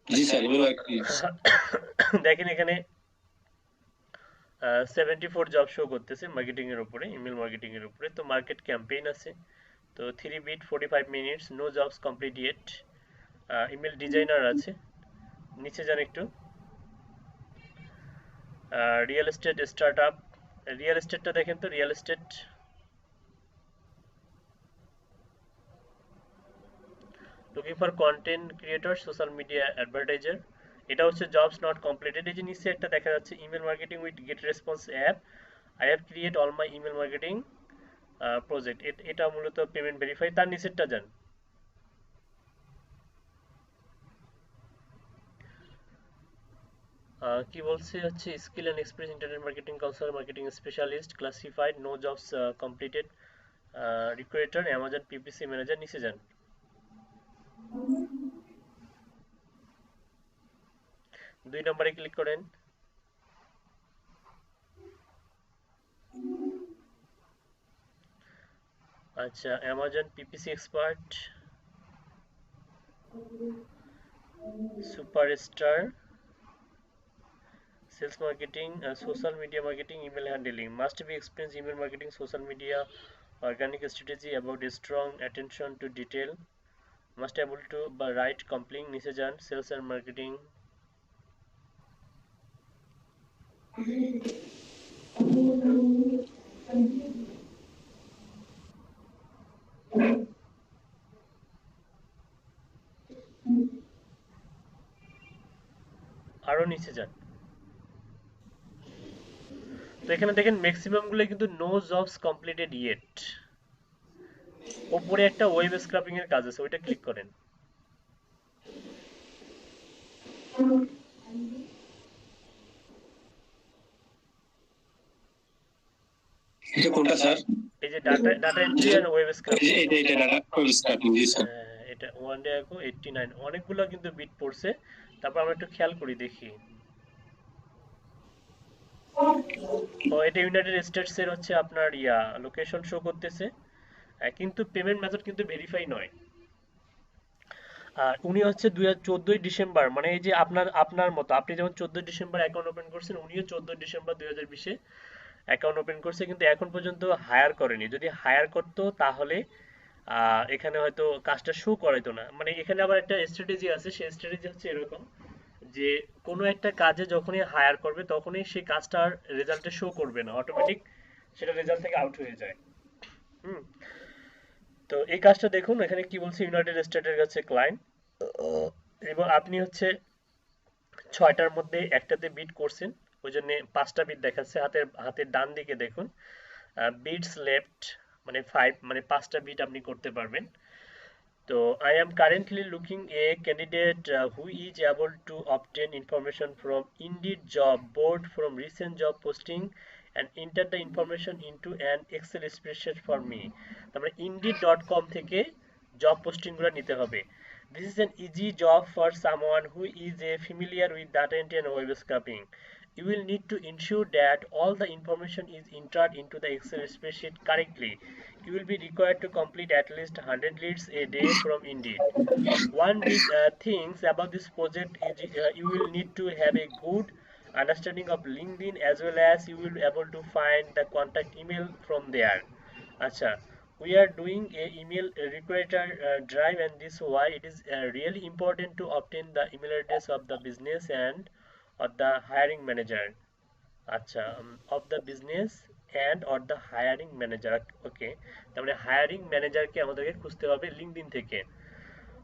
জি আচ্ছা, স্যার, ইমেল মার্কেটিং। দেখেন এখানে 74 জব শো করতেছে মার্কেটিং এর উপরে, ইমেল মার্কেটিং এর উপরে। তো মার্কেট ক্যাম্পেইন আছে, তো 3 bid 45 minutes, no jobs complete yet, email designer আছে, নিচে যান একটু, রিয়েল এস্টেট স্টার্টআপ, রিয়েল এস্টেটটা দেখেন তো, real estate, looking for content creator, social media advertiser, এটা হচ্ছে জবস নট কমপ্লিটেড। এই যে নিচে একটা দেখা যাচ্ছে email marketing with get response app, I have create all my email marketing project, এটা মূলত পেমেন্ট ভেরিফাই। তার নিচেরটা যান, কি বলছে হচ্ছে skill and experience internet marketing counsellor, marketing specialist, classified, no jobs completed, recruiter, Amazon PPC manager, নিচে যান। 2 নম্বরে ক্লিক করেন, আচ্ছা Amazon PPC expert, superstar, sales marketing, social media marketing, email handling, must be experienced email marketing, social media, organic strategy about a strong attention to detail, must able to write compelling, niche jan, sales and marketing, আরো নিচে যান। তো এখানে দেখেন maximum গুলো কিন্তু no jobs completed yet, উপরে একটা ওয়েব স্ক্রাপিং এর কাজ আছে, ওইটা ক্লিক করেন। এটা কোনটা স্যার? এই যে data entry and web scraping, এটা ডাটা স্ক্রাপিং। জি স্যার। এটা 1 ডে আগো 89, অনেকগুলো কিন্তু বিট পড়ছে। তারপর আমরা একটু খেয়াল করি দেখি, ও এটা ইউনাইটেড স্টেটস এর হচ্ছে আপনার লোকেশন শো করতেছে, কিন্তু পেমেন্ট মেথড কিন্তু ভেরিফাই নয়। আর উনি হচ্ছে 14 ডিসেম্বর, মানে এই যে আপনার আপনার মতো, আপনি যেমন 14 ডিসেম্বর অ্যাকাউন্ট ওপেন করছেন, উনিও 14 ডিসেম্বর 2020-এ অ্যাকাউন্ট ওপেন করছে, কিন্তু এখন পর্যন্ত হায়ার করেনি। যদি হায়ার করতো তাহলে এখানে হয়তো কাজটা শো করাইতো না। মানে এখানে আবার একটা স্ট্র্যাটেজি আছে, সেই স্ট্র্যাটেজি হচ্ছে এরকম যে কোনো একটা কাজে যখনই হায়ার করবে তখনই সেই কাজটার রেজাল্টে শো করবে না, অটোমেটিক সেটা রেজাল্ট থেকে আউট হয়ে যায়। হুম। তো এই কাজটা দেখুন এখানে কি বলছে, ইউনাইটেড স্টেটের কাছে ক্লায়েন্ট, এবং আপনি হচ্ছে 6টার মধ্যে একটাতে বিট করছেন, ওই জন্য 5টা বিট দেখাচ্ছে। হাতের ডান দিকে দেখুন বিটস লেফট, মানে 5, মানে 5টা বিট আপনি করতে পারবেন। তো I am currently looking a candidate who is able to obtain information from Indeed job board from recent job posting and enter the information into an Excel spreadsheet for me. তারপরে indeed.com থেকে job posting গুলো নিতে হবে। This is an easy job for someone who is familiar with data entry and web scraping. You will need to ensure that all the information is entered into the Excel spreadsheet correctly. You will be required to complete at least 100 leads a day from Indeed. One big things about this project is you will need to have a good understanding of LinkedIn, as well as you will be able to find the contact email from there. Acha, we are doing a email recruiter drive, and this is why it is really important to obtain the email address of the business and of the hiring manager. আচ্ছা, of the business and or the hiring manager. Okay, তার মানে hiring ম্যানেজারকে আমাদেরকে খুঁজতে হবে LinkedIn থেকে।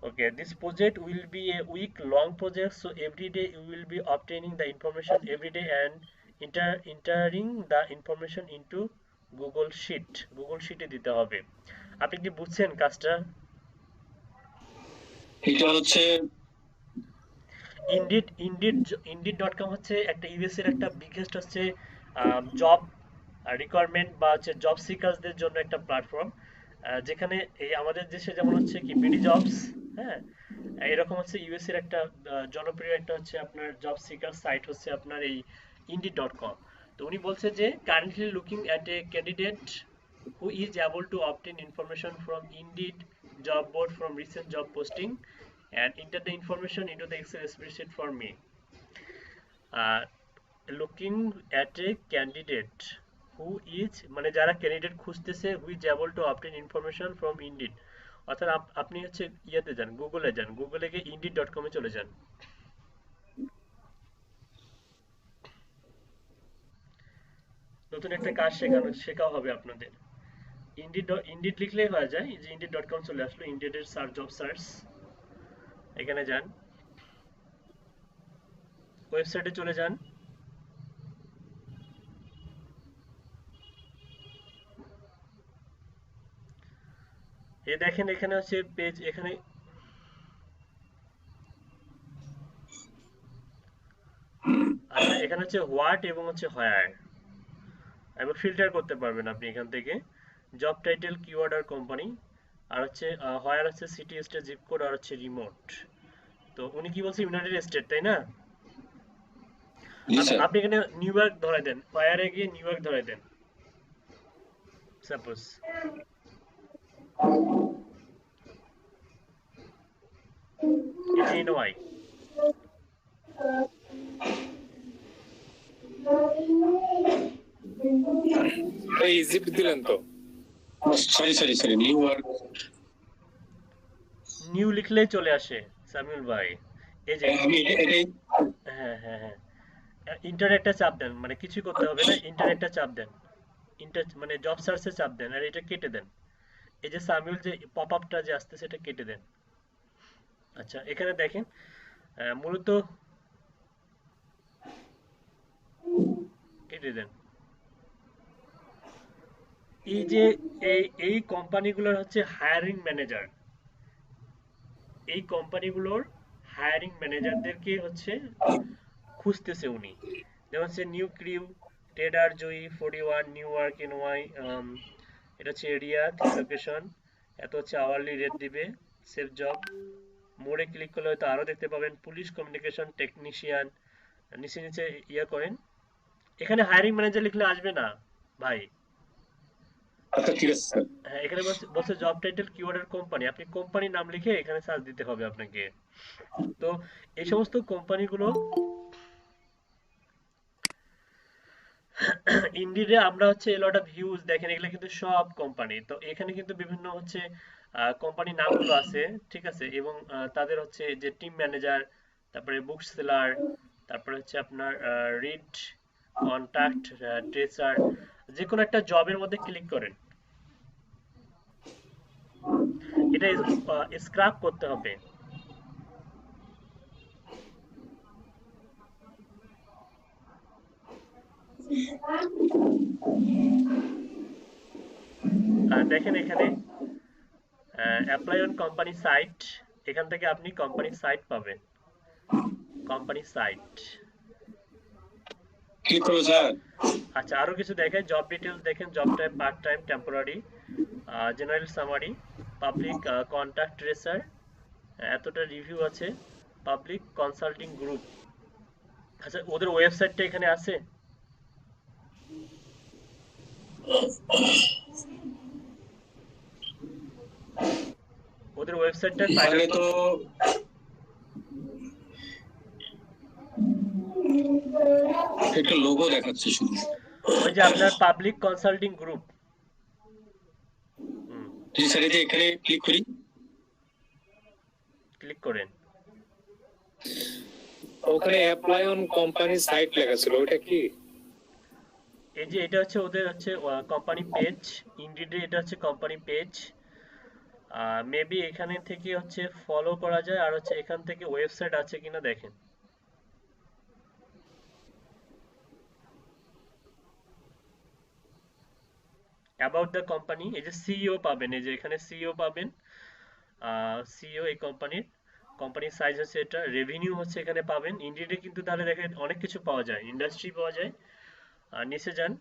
Okay, this project will be a week long project, so every day you will be obtaining the information every day and entering the information into Google sheet. Google শিটে দিতে হবে। আপনি কি বুঝছেন কাজটা? এটা হচ্ছে ইন্ডিড.কম হচ্ছে একটা ইউএস এর একটা বিগেস্ট হচ্ছে জব রিকোয়ারমেন্ট বা হচ্ছে জব সিকার্সদের জন্য একটা প্ল্যাটফর্ম, যেখানে এই আমাদের দেশে যেমন হচ্ছে কি বিডি জবস, হ্যাঁ, এরকম হচ্ছে ইউএস এর একটা জনপ্রিয় একটা হচ্ছে আপনার জব সিকার সাইট হচ্ছে আপনার এই ইন্ডিড.কম। তো উনি বলছে যে currently looking at a candidate who is able to obtain information from Indeed job board from recent job posting and enter the information into the Excel spreadsheet for me. Looking at a candidate who is, মানে যারা candidate খুঁজতেছে, who is able to obtain information from Indeed, অর্থাৎ আপনি হচ্ছে ইয়েতে যান, গুগলে যান, গুগলে গিয়ে indeed.com এ চলে যান। নতুন একটা কাজ শেখা হবে আপনাদের। ইন্ডিড লিখলেই হয়ে যায়, এই যে indeed.com চলে আসলো, ইন্ডিডের সার্চ, জব সার্চ, এখানে যান, ওয়েবসাইটে চলে যান। এই দেখেন এখানে হচ্ছে পেজ, এখানে আচ্ছা এখানে হচ্ছে হোয়াট এবং হচ্ছে হোয়ার, এবং ফিল্টার করতে পারবেন আপনি এখান থেকে জব টাইটেল, কিওয়ার্ড আর কোম্পানি, আর হচ্ছে হোয়ার হচ্ছে সিটি, স্টেট, জিপ কোড, আর হচ্ছে রিমোট। তো উনি কি বলছে, ইউনাইটেড স্টেট, তাই না? জি স্যার। আপনি এখানে নিউ ইয়র্ক ধরে দেন, হোয়ারে গিয়ে নিউ ইয়র্ক ধরে দেন সাপোজ। ইলিনয়, ইজিপ্ট দিলেন তো? Sorry new York. নিউ লিখলেই চলে আসে সামিউল ভাই, এই যে আমি এটাই। হ্যাঁ হ্যাঁ হ্যাঁ, ইন্টার একটা চাপ দেন, মানে কিছু করতে হবে না, ইন্টার একটা চাপ দেন, ইন্টার মানে জব সার্চে চাপ দেন, আর এটা কেটে দেন। এই যে সামিউল যে পপ আপটা যে আসছে সেটা কেটে দেন। আচ্ছা এখানে দেখেন মূলত কেটে দেন। এই যে এই কোম্পানিগুলোর হচ্ছে হায়ারিং ম্যানেজার, এই কোম্পানিগুলোর হায়ারিং ম্যানেজারদেরকে হচ্ছে খুঁজতেছে উনি। যেমন হচ্ছে নিউ ক্রিউ, ট্রেডার জয়ী, 41, নিউ ইয়র্ক, এনওয়াই, এটা হচ্ছে এরিয়া, লোকেশন, এত হচ্ছে আওয়ারলি রেট দিবে, সেভ জব। মোড়ে ক্লিক করলে হয়তো আরো দেখতে পাবেন, পুলিশ কমিউনিকেশন টেকনিশিয়ান, নিচে নিচে ইয়ে করেন। এখানে হায়ারিং ম্যানেজার লিখলে আসবে না ভাই। আচ্ছা ঠিক আছে স্যার। হ্যাঁ, এখানে বলছে জব টাইটেল, কিওয়ার্ড আর কোম্পানি, আপনি কোম্পানির নাম লিখে এখানে সার্চ দিতে হবে আপনাকে। তো এই সমস্ত কোম্পানিগুলো ইন্ডিডে আমরা হচ্ছে লট অফ হিউজ দেখেন, এগুলো কিন্তু সব কোম্পানি। তো এখানে কিন্তু বিভিন্ন হচ্ছে কোম্পানি নামগুলো আছে, ঠিক আছে, এবং তাদের হচ্ছে যে টিম ম্যানেজার, তারপরে বুক সেলার, তারপরে হচ্ছে আপনার রিড, কন্টাক্ট ট্রেসার, যে কোনো একটা জবের মধ্যে ক্লিক করেন, এটা স্ক্রাব করতে হবে। দেখেন এখানে অ্যাপ্লাই অন কোম্পানি সাইট, এখান থেকে আপনি কোম্পানি সাইট পাবেন, কোম্পানি সাইট। ক্লিক করো স্যার। আচ্ছা, আরো কিছু দেখেন, জব ডিটেলস দেখেন, job type, part time, temporary, general summary, public contact tracer, এতটা রিভিউ আছে, পাবলিক কনসাল্টিং গ্রুপ। আচ্ছা, ওদের ওয়েবসাইটটা এখানে আছে, ওদের ওয়েবসাইটটা এখানে তো একটা লোগো দেখাচ্ছে শুধু। ওই যে আপনার পাবলিক কনসাল্টিং গ্রুপ। জি স্যার, এই যে এখানে ক্লিক করি, ক্লিক করেন, ওখানে অ্যাপ্লাই অন কোম্পানি সাইট লেখা ছিল, ওটা কি? এই যে এটা হচ্ছে ওদের হচ্ছে কোম্পানি পেজ, ইনডিডে এটা হচ্ছে কোম্পানি পেজ। মেবি এখানে থেকে হচ্ছে ফলো করা যায়, আর হচ্ছে এখান থেকে ওয়েবসাইট আছে কিনা দেখেন। অ্যাবাউট দ্য কোম্পানি, এই যে সিইও পাবেন, এই যে এখানে সিইও পাবেন, সিইও এই কোম্পানির, কোম্পানির সাইজ হচ্ছে এটা, রেভিনিউ হচ্ছে এখানে পাবেন। ইন্ডিডে কিন্তু তাহলে দেখেন অনেক কিছু পাওয়া যায়, ইন্ডাস্ট্রি পাওয়া যায়। নিচে যান,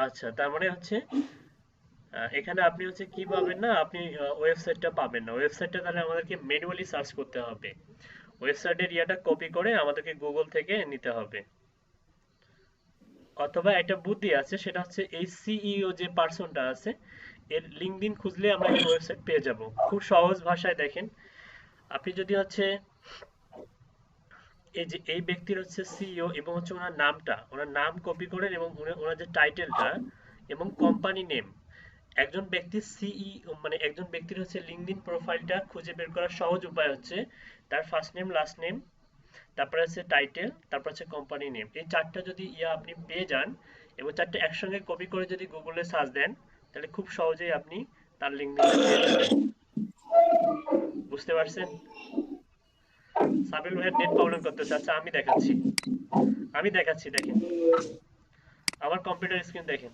আচ্ছা, তার মানে হচ্ছে এখানে আপনি হচ্ছে কি পাবেন না, আপনি ওয়েবসাইটটা পাবেন না, ওয়েবসাইটটা তাহলে আমাদেরকে ম্যানুয়ালি সার্চ করতে হবে, ওয়েবসাইটের ইয়াটা কপি করে আমাদেরকে গুগল থেকে নিতে হবে। অথবা একটা বুদ্ধি আছে, সেটা হচ্ছে এই সিইও যে পার্সনটা আছে, এর লিঙ্কডইন খুঁজলে আমরা এখানে ওয়েবসাইট পেয়ে যাব। খুব সহজ ভাষায় দেখেন, আপনি যদি হচ্ছে এই যে এই ব্যক্তির হচ্ছে সিইও এবং হচ্ছে ওনার নামটা, ওনার নাম কপি করেন এবং ওনার যে টাইটেলটা এবং কোম্পানি নেম, একজন ব্যক্তির সিইও মানে একজন ব্যক্তির হচ্ছে লিঙ্কডইন প্রোফাইলটা খুঁজে বের করার সহজ উপায় হচ্ছে তার ফার্স্ট নেম, লাস্ট নেম, তারপরে হচ্ছে টাইটেল, তারপর হচ্ছে কোম্পানি নেম, এই চারটা যদি আপনি পেয়ে যান এবং চারটা একসঙ্গে কপি করে যদি গুগলে সার্চ দেন, তাহলে খুব সহজেই আপনি তার লিঙ্কডইনটা পেয়ে যাবেন। বুঝতে পারছেন? সাবিল ভাইয়ের নেট প্রবলেম করতেছে। আচ্ছা, আমি দেখাচ্ছি দেখেন, আমার কম্পিউটার স্ক্রিন দেখেন।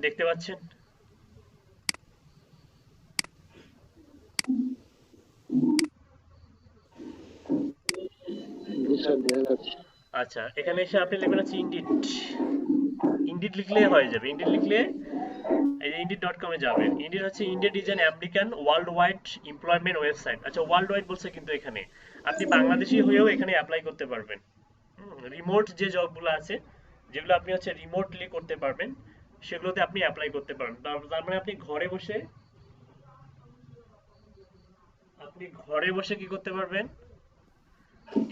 দেখতে পাচ্ছেন? আচ্ছা, এখানে এসে আপনি লিখবেন হচ্ছে ইন্ডিড, ইন্ডিড লিখলে হয়ে যাবে। ইন্ডিড লিখলে এই যে indeed.com এ যাবেন। ইন্ডিড হচ্ছে indeed is an American world wide employment website. আচ্ছা, ওয়ার্ল্ড ওয়াইড বলছে কিন্তু এখানে আপনি বাংলাদেশি হয়েও এখানে অ্যাপ্লাই করতে পারবেন। রিমোট যে জবগুলো আছে, যেগুলো আপনি হচ্ছে রিমোটলি করতে পারবেন, সেগুলোতে আপনি অ্যাপ্লাই করতে পারবেন। তার মানে আপনি ঘরে বসে কি করতে পারবেন,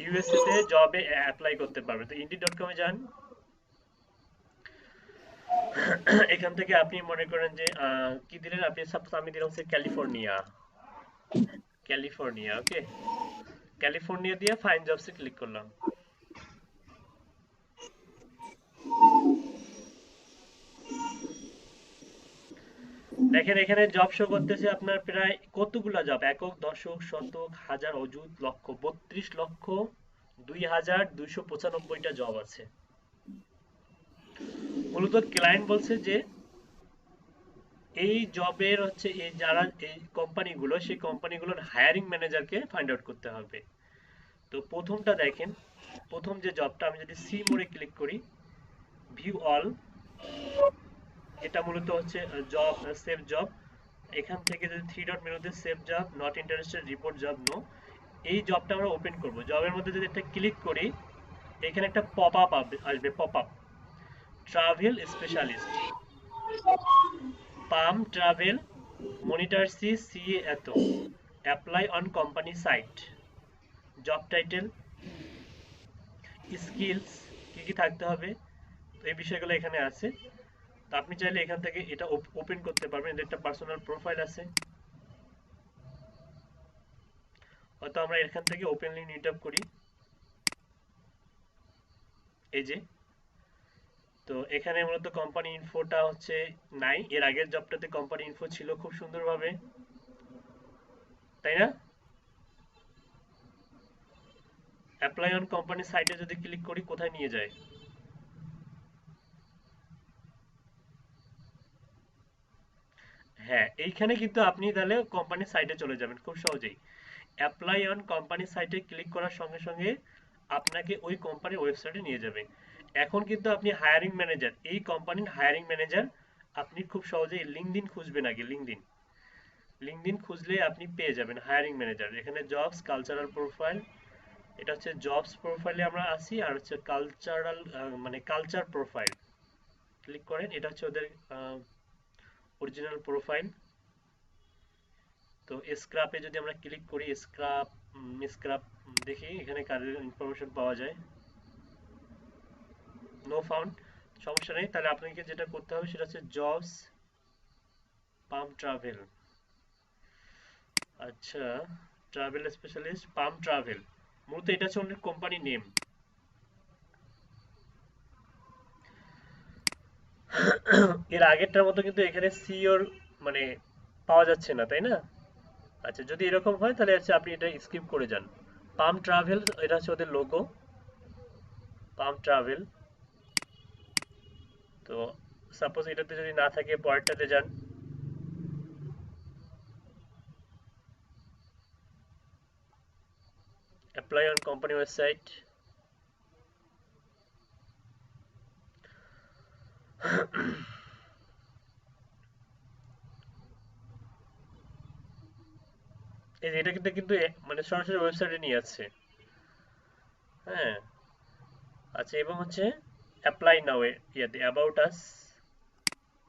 ইউএসএ তে জবে অ্যাপ্লাই করতে পারবেন। তো indeed.com এ যান, এখান থেকে আপনি মনে করেন যে কি দিলেন আপনি, সাপোজ আমি দিলাম হচ্ছে ক্যালিফোর্নিয়া, ক্যালিফোর্নিয়া, ওকে, ক্যালিফোর্নিয়া দিয়ে ফাইন্ড জবসে ক্লিক করলাম। দেখেন এখানে জব শো করতেছে আপনার প্রায় কতগুলা জব, একক, দশক, শতক, হাজার, অযুত, লক্ষ, 32,02,295টা জব আছে। মূলত ক্লায়েন্ট বলছে যে এই জবের হচ্ছে এই যারা এই কোম্পানিগুলো, সেই কোম্পানিগুলোর হায়ারিং ম্যানেজারকে ফাইন্ড আউট করতে হবে। তো প্রথমটা দেখেন, প্রথম যে জবটা, আমি যদি সি মোড়ে ক্লিক করি, ভিউ অল, এটা মূলত হচ্ছে জব, সেভ জব। এখান থেকে যদি থ্রি ডট মেনুতে save job, not interested, report job, no, এই জবটা আমরা ওপেন করব। জবের মধ্যে যদি একটা ক্লিক করি, এখানে একটা পপ আপ আসবে, pop up, travel specialist, palm travel, monitor C C এত, apply on company site, job title, skills কি কি থাকতে হবে, তো এই বিষয়গুলো এখানে আছে। তো আপনি চাইলে এখান থেকে এটা ওপেন করতে পারবেন। এদের একটা পার্সোনাল প্রোফাইল আছে, হয়তো আমরা এখান থেকে ওপেনলি মিট আপ করি, এই যে। তো এখানে মূলত কোম্পানি ইনফোটা হচ্ছে নাই, এর আগের জবটাতে কোম্পানি ইনফো ছিল খুব সুন্দরভাবে, তাই না? অ্যাপ্লাই অন কোম্পানি সাইটে যদি ক্লিক করি, কোথায় নিয়ে যায়? হ্যাঁ, এইখানে কিন্তু আপনি তাহলে কোম্পানি সাইটে চলে যাবেন খুব সহজেই। অ্যাপ্লাই অন কোম্পানি সাইটে ক্লিক করার সঙ্গে সঙ্গে আপনাকে ওই কোম্পানির ওয়েবসাইটে নিয়ে যাবে। এখন কিন্তু আপনি হায়ারিং ম্যানেজার, এই কোম্পানির হায়ারিং ম্যানেজার আপনি খুব সহজেই লিঙ্কডইন খুঁজবেন আগে, লিঙ্কডইন, লিঙ্কডইন খুঁজলে আপনি পেয়ে যাবেন হায়ারিং ম্যানেজার। এখানে জবস, কালচারাল প্রোফাইল, এটা হচ্ছে জবস প্রোফাইলে আমরা আসি, আর হচ্ছে কালচারাল মানে কালচার প্রোফাইল ক্লিক করেন, এটা হচ্ছে ওদের অরিজিনাল প্রোফাইল। তো স্ক্রাপে যদি আমরা ক্লিক করি, স্ক্রাপ, স্ক্রাপ দেখি এখানে কারের ইনফরমেশন পাওয়া যায়, নো ফাউন্ড, সমস্যা নেই। তাহলে আপনাকে যেটা করতে হবে সেটা হচ্ছে জবস, পাম ট্রাভেল, আচ্ছা, ট্রাভেল স্পেশালিস্ট, পাম ট্রাভেল, মূলত এটা হচ্ছে ওনার কোম্পানি নেম। এর আগেরটার মতো কিন্তু এখানে সিওর মানে পাওয়া যাচ্ছে না, তাই না? আচ্ছা, যদি এরকম হয় তাহলে হচ্ছে আপনি এটা স্কিপ করে যান। পাম ট্রাভেল, এটা হচ্ছে ওদের লোগো, পাম ট্রাভেল। তো সাপোজ এটাতে যদি না থাকে, পরেরটাতে যান, অ্যাপ্লাই অন কোম্পানি ওয়েবসাইট, এই যে এটা কিন্তু কিন্তু মানে সরাসরি ওয়েবসাইটে নিয়ে যাচ্ছে। হ্যাঁ, আচ্ছা, এবং হচ্ছে অ্যাপ্লাই নাও, ইয়াতে অ্যাবাউট আস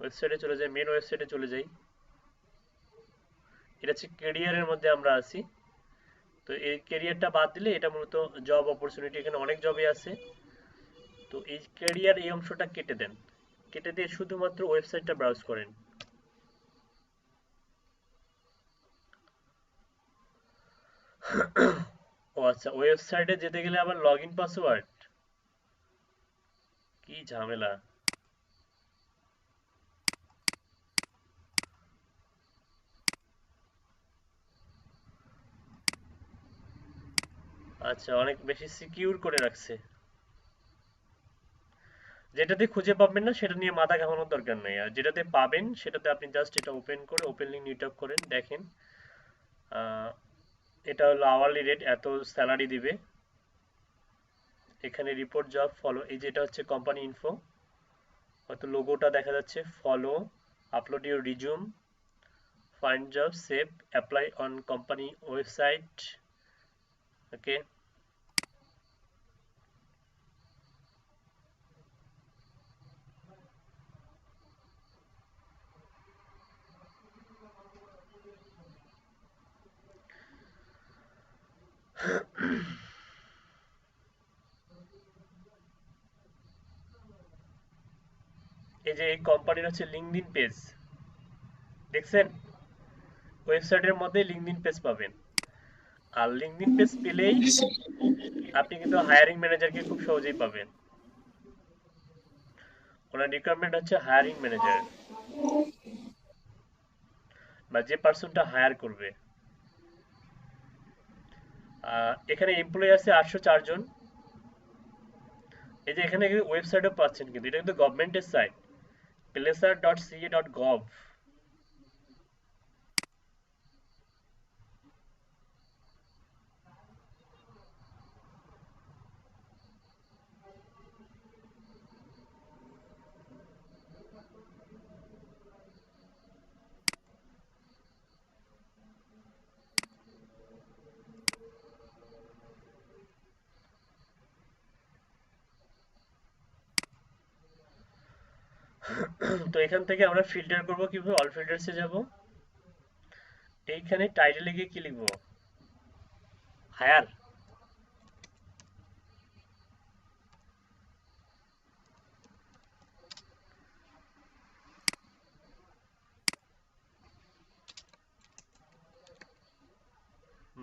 ওয়েবসাইটে চলে যাই, মেন ওয়েবসাইটে চলে যাই, এটা হচ্ছে কেরিয়ারের মধ্যে আমরা আছি। তো এই কেরিয়ারটা বাদ দিলে এটা মূলত জব অপরচুনিটি, এখানে অনেক জবই আছে। তো এই ক্যারিয়ার এই অংশটা কেটে দেন, কেটে দিয়ে শুধুমাত্র ওয়েবসাইটটা ব্রাউজ করেন। ও আচ্ছা, ওয়েবসাইটে যেতে গেলে আবার লগ ইন পাসওয়ার্ড, কি ঝামেলা। আচ্ছা, অনেক বেশি সিকিউর করে রাখছে, যেটাতে খুঁজে পাবেন না সেটা নিয়ে মাথা ঘামানোর দরকার নেই, আর যেটাতে পাবেন সেটাতে আপনি জাস্ট এটা ওপেন করে ওপেন লিঙ্ক মিট আপ করেন, দেখেন এটা হলো আওয়ারলি রেট, এত স্যালারি দিবে। এখানে রিপোর্ট জব, ফলো, এই যেটা হচ্ছে কোম্পানি ইনফো, হয়তো লোগোটা দেখা যাচ্ছে, follow, upload your resume, find job, save, apply on company website, okay. এই যে এই কোম্পানির হচ্ছে লিঙ্কডইন পেজ, দেখছেন? ওয়েবসাইটের মধ্যে লিঙ্কডইন পেজ পাবেন, আর লিঙ্কডইন পেজ পেলেই Yes, sir. আপনি কিন্তু হায়ারিং ম্যানেজারকে খুব সহজেই পাবেন। ওনার রিকোয়ারমেন্ট হচ্ছে হায়ারিং ম্যানেজার, বা যে পার্সনটা হায়ার করবে। এখানে এমপ্লয়ি আছে 804 জন। এই যে এখানে ওয়েবসাইটও পাচ্ছেন, কিন্তু এটা কিন্তু গভর্নমেন্টের সাইট, placer.ca.gov। তো এখান থেকে আমরা ফিল্টার করব কিভাবে, অল ফিল্টারসে যাব, এইখানে টাইটেলে গিয়ে কি লিখবো, হায়ার,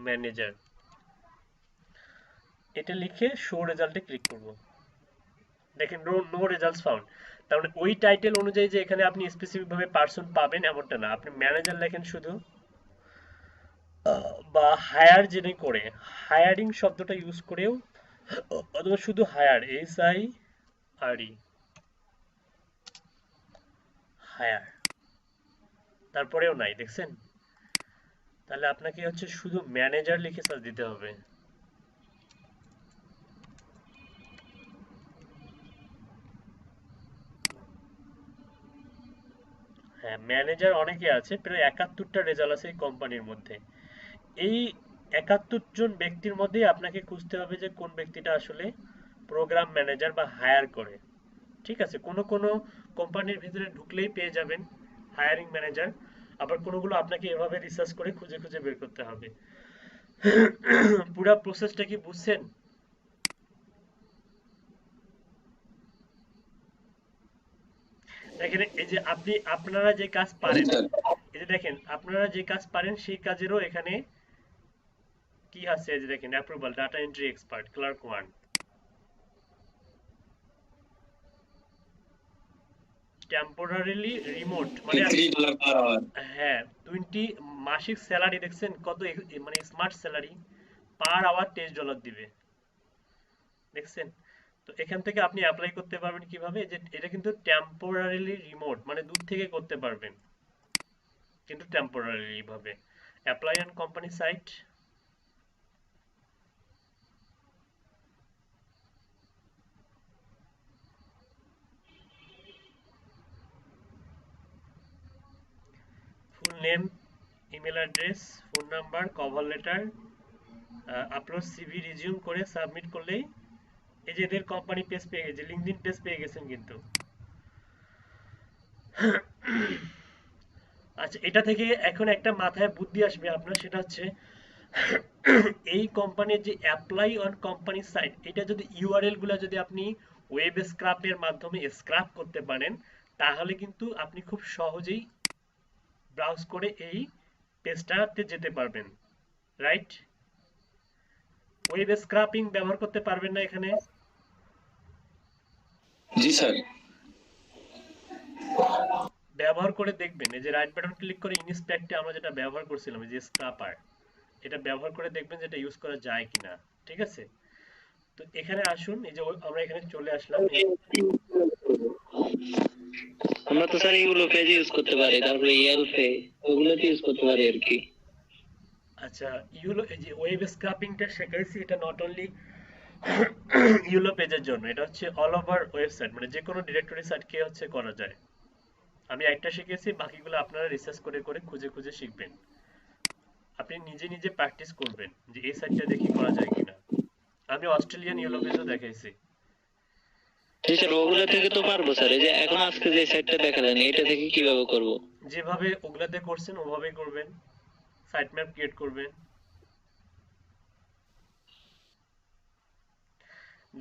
ম্যানেজার, এটা লিখে শো রেজাল্টে ক্লিক করব। দেখেন নো রেজাল্টস ফাউন্ড। তার মানে ওই টাইটেল অনুযায়ী যে এখানে আপনি স্পেসিফিক ভাবে পার্সন পাবেন এমনটা না, আপনি ম্যানেজার লেখেন শুধু, বা হায়ার যিনি করে, হায়ারিং শব্দটা ইউজ করেও, অথবা শুধু হায়ার, SIRE, হায়ার, তারপরেও নাই, দেখছেন? তাহলে আপনাকে হচ্ছে শুধু ম্যানেজার লিখে সার্চ দিতে হবে। হ্যাঁ, ম্যানেজার অনেকে আছে, প্রায় 71টা রেজাল্ট আছে এই কোম্পানির মধ্যে। এই 71 জন ব্যক্তির মধ্যেই আপনাকে খুঁজতে হবে যে কোন ব্যক্তিটা আসলে প্রোগ্রাম ম্যানেজার বা হায়ার করে। ঠিক আছে, কোনো কোনো কোম্পানির ভিতরে ঢুকলেই পেয়ে যাবেন হায়ারিং ম্যানেজার, আবার কোনোগুলো আপনাকে এভাবে রিসার্চ করে খুঁজে খুঁজে বের করতে হবে। পুরো প্রসেসটা কি বুঝছেন? দেখেন এই যে আপনারা যে কাজ জি পারেন, স্যার। এই যে দেখেন আপনারা যে কাজ পারেন সেই কাজেরও এখানে কি আছে, এই যে দেখেন approval, data entry expert, clerk 1, temporarily remote, মানে $3 per hour. হ্যাঁ 20 মাসিক স্যালারি, দেখছেন কত মানে স্মার্ট স্যালারি, পার আওয়ার $23 দিবে, দেখছেন? তো এখান থেকে আপনি অ্যাপ্লাই করতে পারবেন কিভাবে, যে এটা কিন্তু টেম্পোরারিলি রিমোট, মানে দূর থেকে করতে পারবেন, কিন্তু টেম্পোরারিলি ভাবে। Apply on company site, full name, email address, phone number, cover letter, upload CV, resume করে সাবমিট করলেই এই যে এদের কোম্পানি পেজ পেয়ে গেছে, লিঙ্কডইন পেজ পেয়ে গেছেন কিন্তু। আচ্ছা, এটা থেকে এখন একটা মাথায় বুদ্ধি আসবে আপনার, সেটা হচ্ছে এই কোম্পানির যে অ্যাপ্লাই অন কোম্পানি সাইট, এটা যদি ইউআরএল গুলা যদি আপনি ওয়েব স্ক্রাপের মাধ্যমে স্ক্রাপ করতে পারেন, তাহলে কিন্তু আপনি খুব সহজেই ব্রাউজ করে এই পেজটাতে যেতে পারবেন, রাইট? ওয়েব স্ক্রাপিং ব্যবহার করতে পারবেন না এখানে? জি স্যার। ব্যবহার করে দেখবেন, এই যে রাইট বাটন ক্লিক করে ইনস্পেক্টে আমরা যেটা ব্যবহার করছিলাম, এই যে স্ক্রাপার, এটা ব্যবহার করে দেখবেন যে এটা ইউজ করা যায় কিনা। ঠিক আছে, তো এখানে আসুন, এই যে আমরা এখানে চলে আসলাম। আমরা তো স্যার এগুলো পেজ ইউজ করতে পারি, তারপরে ইয়েলপে ওগুলোতে ইউজ করতে পারি আর কি। আচ্ছা, ইউলো, এই যে ওয়েব স্ক্রাপিংটা শেখাইছি, এটা নট অনলি ইউলো পেজের জন্য, এটা হচ্ছে অল ওভার ওয়েবসাইট, মানে যে কোনো ডিরেক্টরি সাইটকে হচ্ছে করা যায়। আমি একটা শিখেছি, বাকিগুলো আপনারা রিসার্চ করে করে খুঁজে খুঁজে শিখবেন। আপনি নিজে নিজে প্র্যাকটিস করবেন যে এই সাইটটা দেখি করা যায় কিনা। আমি অস্ট্রেলিয়ান ইয়েলো পেজও দেখাইছি। জি স্যার, ওগুলো থেকে তো পারবো স্যার। এই যে এখন আজকে যে সাইটটা দেখালেন এটা থেকে কিভাবে করব? যেভাবে ওগুলাতে করছেন ওভাবেই করবেন, সাইট ম্যাপ ক্রিয়েট করবেন।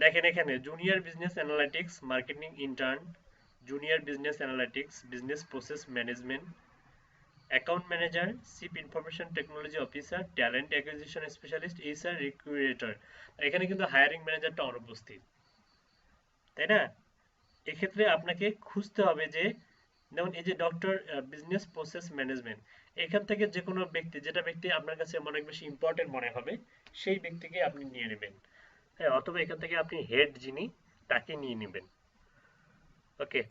দেখেন এখানে junior business analytics, marketing intern, junior business analytics, business process management, account manager, chief information technology officer, talent acquisition specialist, HR recruiter. এখানে কিন্তু হায়ারিং ম্যানেজারটা অনুপস্থিত, তাই না? এক্ষেত্রে আপনাকে খুঁজতে হবে যে, যেমন এই যে ডক্টর বিজনেস প্রসেস ম্যানেজমেন্ট, এখান থেকে যে কোনো ব্যক্তি, যেটা ব্যক্তি আপনার কাছে অনেক বেশি ইম্পর্টেন্ট মনে হবে সেই ব্যক্তিকে আপনি নিয়ে নেবেন। হ্যাঁ, অথবা এখান থেকে আপনি হেড যিনি, তাকে নিয়ে নেবেন। ওকে,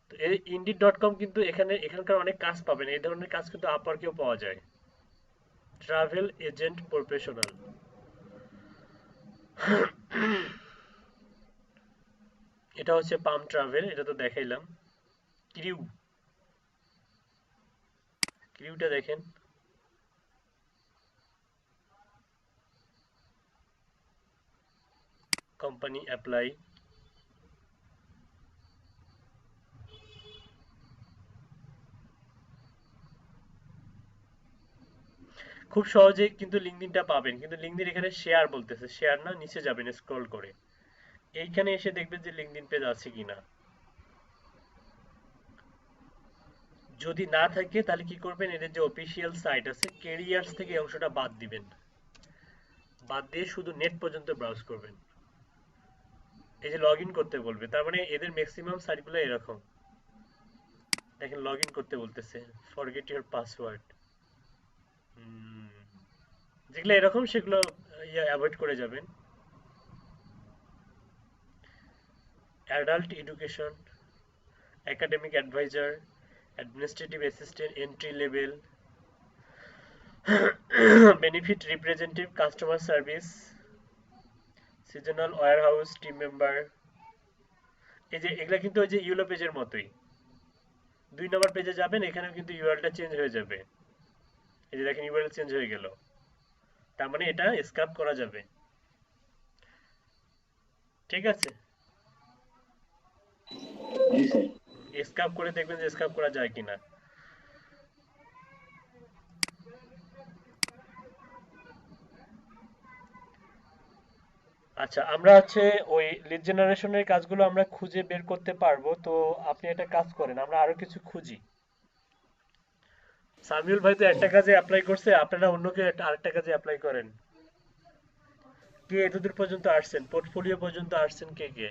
তো এই indeed.com কিন্তু এখানকার অনেক কাজ পাবেন, এই ধরনের কাজ কিন্তু আপওয়ার্কেও পাওয়া যায়। ট্রাভেল এজেন্ট প্রফেশনাল, এটা হচ্ছে পাম ট্রাভেল, এটা তো দেখাইলাম। ক্রিউ, ক্রিউটা দেখেন, কোম্পানি অ্যাপ্লাই, খুব সহজেই কিন্তু লিঙ্কডইনটা পাবেন, কিন্তু লিঙ্কডইন এখানে শেয়ার বলতেছে, শেয়ার না, নিচে যাবেন স্ক্রল করে, এইখানে এসে দেখবেন যে লিঙ্কডইন পেজ আছে কিনা। যদি না থাকে তাহলে কি করবেন, এদের যে অফিসিয়াল সাইট আছে ক্যারিয়ার্স থেকে এই অংশটা বাদ দিবেন, বাদ দিয়ে শুধু নেট পর্যন্ত ব্রাউজ করবেন। এই যে লগ ইন করতে বলবে, তার মানে এদের ম্যাক্সিমাম সাইটগুলো এরকম। দেখেন লগ ইন করতে বলতেছে, ফরগেট ইউর পাসওয়ার্ড, যেগুলো এরকম সেগুলো অ্যাভয়েড করে যাবেন। Adult education, academic advisor, administrative assistant, entry level, benefit representative, customer service, seasonal warehouse team member. এই যে এগুলা কিন্তু ওই যে ইউলো পেজের মতোই। 2 নম্বর পেজে যাবেন, এখানেও কিন্তু ইউআরএলটা চেঞ্জ হয়ে যাবে। এই যে দেখেন ইউআরএল চেঞ্জ হয়ে গেল, তার মানে এটা স্ক্রাপ করা যাবে। ঠিক আছে, জি স্যার। স্ক্রাপ করে দেখবেন যে স্ক্রাপ করা যায় কিনা। আচ্ছা, আমরা হচ্ছে ওই লিড জেনারেশনের কাজগুলো আমরা খুঁজে বের করতে পারবো, তো আপনি একটা কাজ করেন, আমরা আরো কিছু খুঁজি। সামিউল ভাই তো একটা কাজে অ্যাপ্লাই করছে, আপনারা অন্য কেউ আরেকটা কাজে অ্যাপ্লাই করেন। কে এতদূর পর্যন্ত আসছেন, পোর্টফোলিও পর্যন্ত আসছেন কে কে?